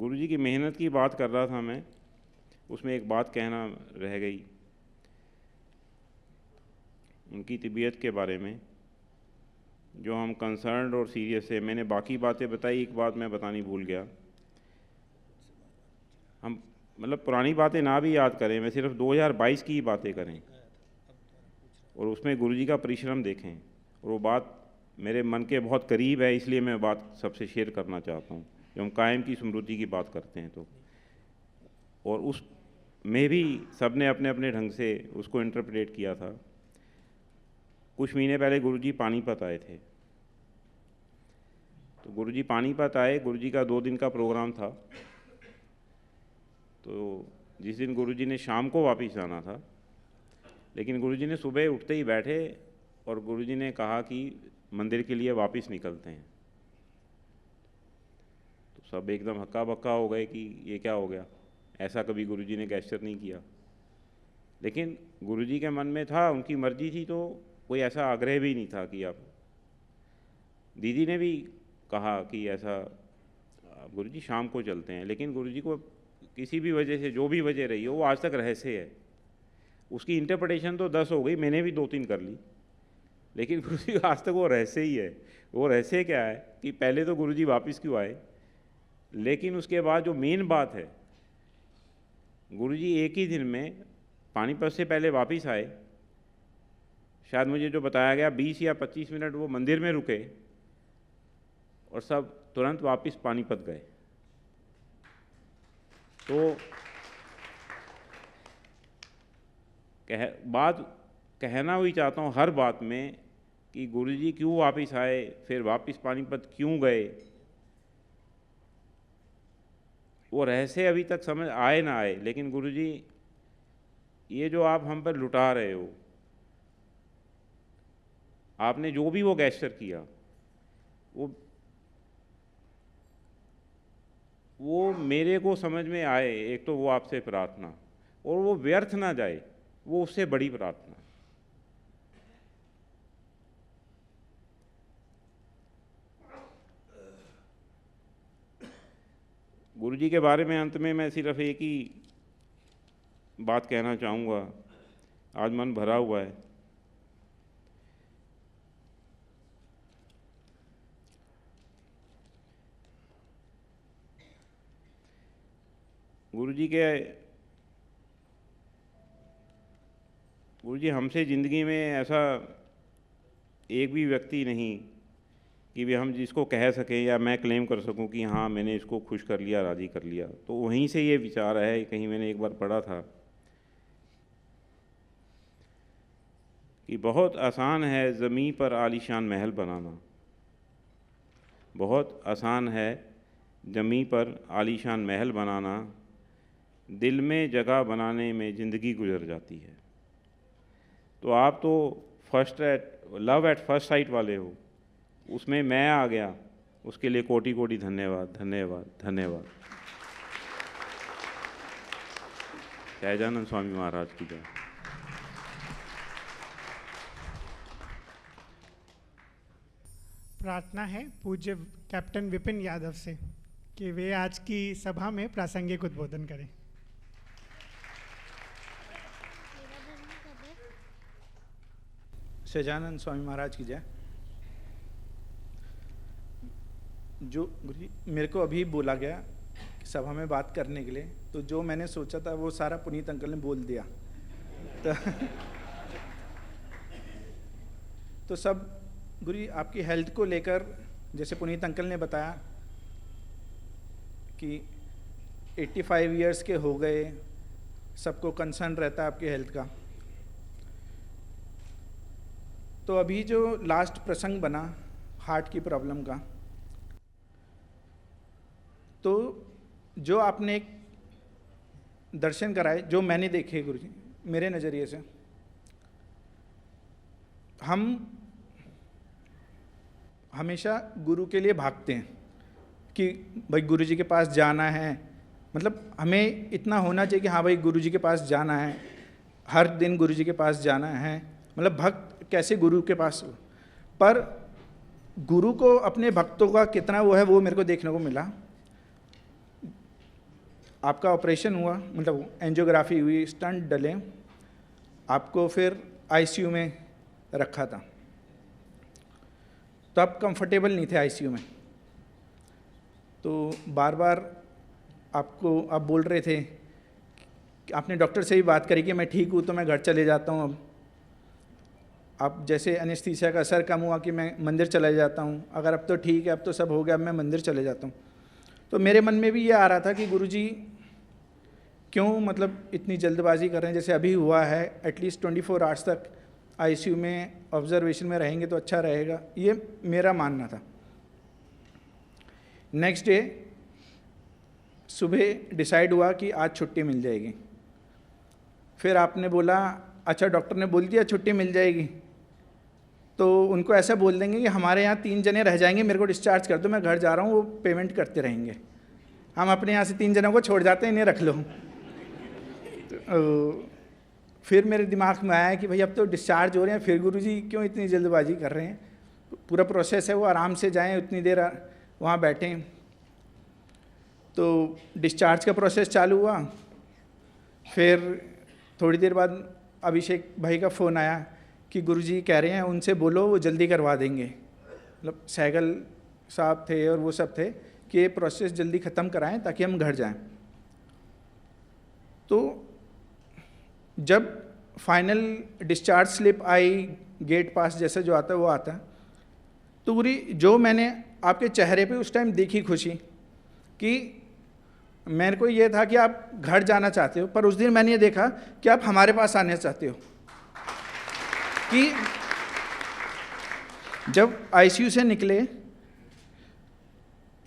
गुरुजी की मेहनत की बात कर रहा था मैं, उसमें एक बात कहना रह गई उनकी तबीयत के बारे में, जो हम कंसर्न्ड और सीरियस है। मैंने बाकी बातें बताई, एक बात मैं बतानी भूल गया। हम मतलब पुरानी बातें ना भी याद करें, मैं सिर्फ 2022 की ही बातें करें और उसमें गुरुजी का परिश्रम देखें। और वो बात मेरे मन के बहुत करीब है, इसलिए मैं बात सबसे शेयर करना चाहता हूँ। जब हम कायम की स्मृति की बात करते हैं तो, और उस में भी सब ने अपने अपने ढंग से उसको इंटरप्रेट किया था। कुछ महीने पहले गुरुजी पानीपत आए थे, तो गुरुजी पानीपत आए, गुरुजी का 2 दिन का प्रोग्राम था। तो जिस दिन गुरुजी ने शाम को वापस जाना था, लेकिन गुरुजी ने सुबह उठते ही बैठे और गुरुजी ने कहा कि मंदिर के लिए वापस निकलते हैं। तो सब एकदम हक्का बक्का हो गए कि ये क्या हो गया, ऐसा कभी गुरुजी ने गेस्चर नहीं किया। लेकिन गुरुजी के मन में था, उनकी मर्जी थी, तो कोई ऐसा आग्रह भी नहीं था कि आप। दीदी ने भी कहा कि ऐसा गुरुजी शाम को चलते हैं, लेकिन गुरुजी को किसी भी वजह से, जो भी वजह रही हो, वो आज तक रहस्य है। उसकी इंटरप्रिटेशन तो 10 हो गई, मैंने भी 2-3 कर ली, लेकिन गुरुजी आज तक वो रहस्य ही है। वो रहस्य क्या है कि पहले तो गुरुजी वापस क्यों आए, लेकिन उसके बाद जो मेन बात है, गुरुजी एक ही दिन में पानीपत से पहले वापस आए। शायद मुझे जो बताया गया 20 या 25 मिनट वो मंदिर में रुके और सब तुरंत वापस पानीपत गए। तो बात कहना हुई चाहता हूँ हर बात में कि गुरुजी क्यों वापस आए, फिर वापस पानीपत क्यों गए, वो रहस्य अभी तक समझ आए ना आए। लेकिन गुरुजी, ये जो आप हम पर लुटा रहे हो, आपने जो भी वो गेस्चर किया, वो मेरे को समझ में आए। एक तो वो आपसे प्रार्थना, और वो व्यर्थ ना जाए, वो उससे बड़ी प्रार्थना। गुरुजी के बारे में अंत में मैं सिर्फ एक ही बात कहना चाहूँगा। आज मन भरा हुआ है। गुरुजी हमसे ज़िंदगी में ऐसा एक भी व्यक्ति नहीं कि भी हम जिसको कह सकें या मैं क्लेम कर सकूं कि हाँ मैंने इसको खुश कर लिया, राज़ी कर लिया। तो वहीं से ये विचार है, कहीं मैंने एक बार पढ़ा था कि बहुत आसान है ज़मीं पर आलीशान महल बनाना, बहुत आसान है ज़मीं पर आलीशान महल बनाना, दिल में जगह बनाने में ज़िंदगी गुजर जाती है। तो आप तो लव एट फर्स्ट साइट वाले हो, उसमें मैं आ गया, उसके लिए कोटि कोटि धन्यवाद, धन्यवाद, धन्यवाद। सहजानंद स्वामी महाराज की जय। प्रार्थना है पूज्य कैप्टन विपिन यादव से कि वे आज की सभा में प्रासंगिक उद्बोधन करें। सहजानंद स्वामी महाराज की जय। जो गुरुजी मेरे को अभी बोला गया कि सभा में बात करने के लिए, तो जो मैंने सोचा था वो सारा पुनीत अंकल ने बोल दिया। तो सब गुरुजी आपकी हेल्थ को लेकर, जैसे पुनीत अंकल ने बताया कि 85 इयर्स के हो गए, सबको कंसर्न रहता है आपकी हेल्थ का। तो अभी जो लास्ट प्रसंग बना हार्ट की प्रॉब्लम का, तो जो आपने एक दर्शन कराए, जो मैंने देखे गुरुजी मेरे नज़रिए से, हम हमेशा गुरु के लिए भागते हैं कि भाई गुरुजी के पास जाना है। मतलब हमें इतना होना चाहिए कि हाँ भाई गुरुजी के पास जाना है, हर दिन गुरुजी के पास जाना है। मतलब भक्त कैसे गुरु के पास हो, पर गुरु को अपने भक्तों का कितना वो है, वो मेरे को देखने को मिला। आपका ऑपरेशन हुआ, मतलब एंजियोग्राफी हुई, स्टंट डले, आपको फिर आईसीयू में रखा था, तो आप कंफर्टेबल नहीं थे आईसीयू में, तो बार बार आपको आप बोल रहे थे, आपने डॉक्टर से भी बात करी कि मैं ठीक हूँ तो मैं घर चले जाता हूँ। अब आप जैसे एनेस्थीसिया का असर कम हुआ कि मैं मंदिर चला जाता हूँ, अगर अब तो ठीक है, अब तो सब हो गया, अब मैं मंदिर चले जाता हूँ। तो मेरे मन में भी ये आ रहा था कि गुरुजी क्यों मतलब इतनी जल्दबाजी कर रहे हैं, जैसे अभी हुआ है, एटलीस्ट 24 आवर्स तक आईसीयू में ऑब्जर्वेशन में रहेंगे तो अच्छा रहेगा, ये मेरा मानना था। नेक्स्ट डे सुबह डिसाइड हुआ कि आज छुट्टी मिल जाएगी। फिर आपने बोला अच्छा डॉक्टर ने बोल दिया छुट्टी मिल जाएगी, तो उनको ऐसा बोल देंगे कि हमारे यहाँ 3 जने रह जाएंगे, मेरे को डिस्चार्ज कर दो, मैं घर जा रहा हूँ, वो पेमेंट करते रहेंगे, हम अपने यहाँ से 3 जनों को छोड़ जाते हैं, इन्हें रख लो। तो फिर मेरे दिमाग में आया कि भाई अब तो डिस्चार्ज हो रहे हैं, फिर गुरुजी क्यों इतनी जल्दबाजी कर रहे हैं, पूरा प्रोसेस है, वो आराम से जाएं, उतनी देर वहाँ बैठें। तो डिस्चार्ज का प्रोसेस चालू हुआ, फिर थोड़ी देर बाद अभिषेक भाई का फ़ोन आया कि गुरुजी कह रहे हैं उनसे बोलो वो जल्दी करवा देंगे, मतलब सहगल साहब थे और वो सब थे कि ये प्रोसेस जल्दी ख़त्म कराएं ताकि हम घर जाएं। तो जब फाइनल डिस्चार्ज स्लिप आई, गेट पास जैसे जो आता है वो आता, तो गुरी जो मैंने आपके चेहरे पे उस टाइम देखी खुशी कि मेरे को ये था कि आप घर जाना चाहते हो, पर उस दिन मैंने ये देखा कि आप हमारे पास आना चाहते हो। कि जब आईसीयू से निकले,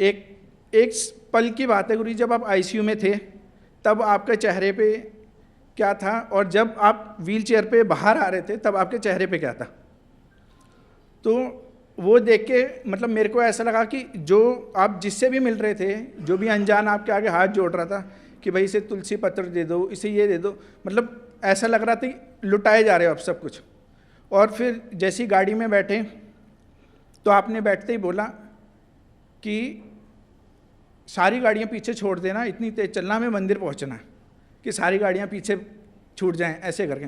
एक पल की बात है गुरु जी, जब आप आईसीयू में थे तब आपके चेहरे पे क्या था, और जब आप व्हीलचेयर पे बाहर आ रहे थे तब आपके चेहरे पे क्या था। तो वो देख के मतलब मेरे को ऐसा लगा कि जो आप जिससे भी मिल रहे थे, जो भी अनजान आपके आगे हाथ जोड़ रहा था कि भाई इसे तुलसी पत्र दे दो, इसे ये दे दो, मतलब ऐसा लग रहा था कि लुटाए जा रहे हो आप सब कुछ। और फिर जैसी गाड़ी में बैठे तो आपने बैठते ही बोला कि सारी गाड़ियाँ पीछे छोड़ देना, इतनी तेज चलना, हमें मंदिर पहुँचना है, कि सारी गाड़ियाँ पीछे छूट जाएं ऐसे करके।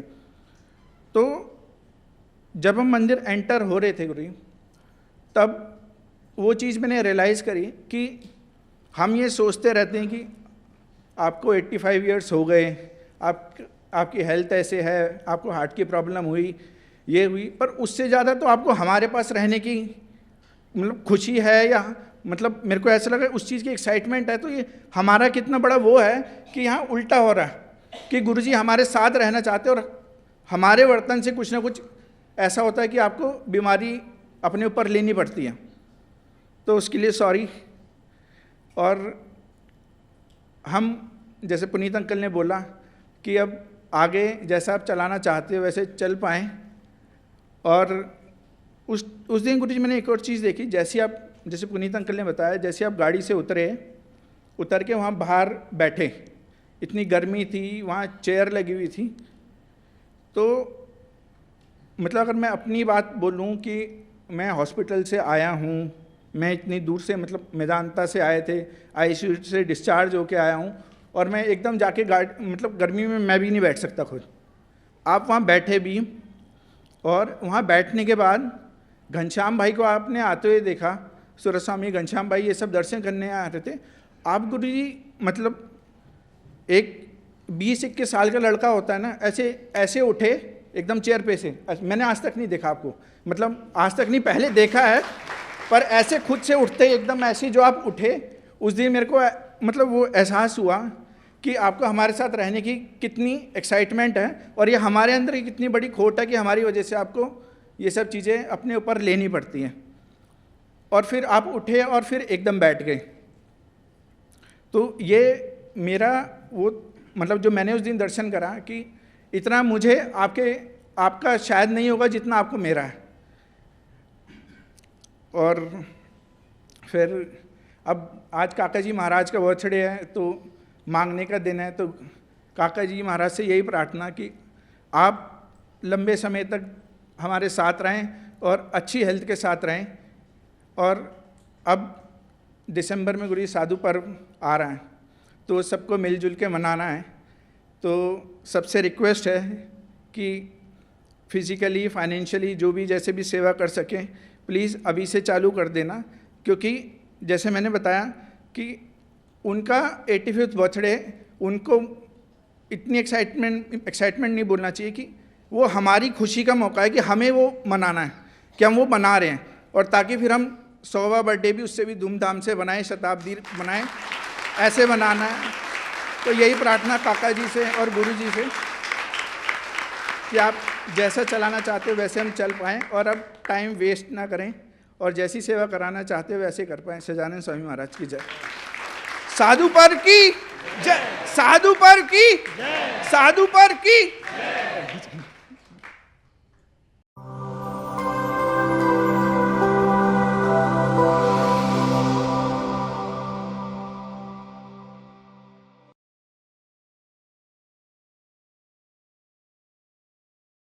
तो जब हम मंदिर एंटर हो रहे थे गुरु जी, तब वो चीज़ मैंने रियलाइज़ करी कि हम ये सोचते रहते हैं कि आपको 85 इयर्स हो गए, आपकी हेल्थ ऐसे है, आपको हार्ट की प्रॉब्लम हुई, ये हुई, पर उससे ज़्यादा तो आपको हमारे पास रहने की मतलब खुशी है, या मतलब मेरे को ऐसा लगा उस चीज़ की एक्साइटमेंट है। तो ये हमारा कितना बड़ा वो है कि यहाँ उल्टा हो रहा है कि गुरुजी हमारे साथ रहना चाहते हैं, और हमारे वर्तन से कुछ ना कुछ ऐसा होता है कि आपको बीमारी अपने ऊपर लेनी पड़ती है। तो उसके लिए सॉरी। और हम जैसे पुनीत अंकल ने बोला कि अब आगे जैसा आप चलाना चाहते हो वैसे चल पाएँ। और उस दिन गुरुजी मैंने एक और चीज़ देखी, जैसे पुनीत अंकल ने बताया, जैसे आप गाड़ी से उतर के वहाँ बाहर बैठे, इतनी गर्मी थी, वहाँ चेयर लगी हुई थी, तो मतलब अगर मैं अपनी बात बोलूँ कि मैं हॉस्पिटल से आया हूँ, मैं इतनी दूर से मतलब मेदांता से आए थे, आईसीयू से डिस्चार्ज होके आया हूँ, और मैं एकदम जाके मतलब गर्मी में मैं भी नहीं बैठ सकता खुद। आप वहाँ बैठे भी, और वहाँ बैठने के बाद घनश्याम भाई को आपने आते हुए देखा, सूरज स्वामी, घनश्याम भाई, ये सब दर्शन करने आ रहे थे। आप गुरुजी मतलब एक 20-21 साल का लड़का होता है ना, ऐसे उठे एकदम चेयर पे से। मैंने आज तक नहीं देखा आपको, मतलब आज तक नहीं, पहले देखा है, पर ऐसे खुद से उठते एकदम ऐसे जो आप उठे, उस दिन मेरे को मतलब वो एहसास हुआ कि आपको हमारे साथ रहने की कितनी एक्साइटमेंट है, और ये हमारे अंदर की कितनी बड़ी खोट है कि हमारी वजह से आपको ये सब चीज़ें अपने ऊपर लेनी पड़ती हैं। और फिर आप उठे और फिर एकदम बैठ गए। तो ये मेरा वो मतलब जो मैंने उस दिन दर्शन करा कि इतना मुझे आपका शायद नहीं होगा जितना आपको मेरा है। और फिर अब आज काका जी महाराज का बर्थडे है, तो मांगने का दिन है, तो काका जी महाराज से यही प्रार्थना कि आप लंबे समय तक हमारे साथ रहें और अच्छी हेल्थ के साथ रहें। और अब दिसंबर में गुरु साधु पर्व आ रहा है, तो सबको मिलजुल के मनाना है। तो सबसे रिक्वेस्ट है कि फिज़िकली फाइनेंशियली जो भी जैसे भी सेवा कर सकें प्लीज़ अभी से चालू कर देना, क्योंकि जैसे मैंने बताया कि उनका 85th बर्थडे, उनको इतनी एक्साइटमेंट नहीं बोलना चाहिए कि वो हमारी खुशी का मौका है कि हमें वो मनाना है कि हम वो मना रहे हैं, और ताकि फिर हम 100वां बर्थडे भी उससे भी धूमधाम से बनाएं, शताब्दी बनाएं, ऐसे बनाना है। तो यही प्रार्थना काका जी से और गुरु जी से कि आप जैसा चलाना चाहते हो वैसे हम चल पाएँ और अब टाइम वेस्ट ना करें और जैसी सेवा कराना चाहते हो वैसे कर पाएँ। सच्चिदानंद स्वामी महाराज की जय। साधु पर की जय, साधु पर की, साधु पर की।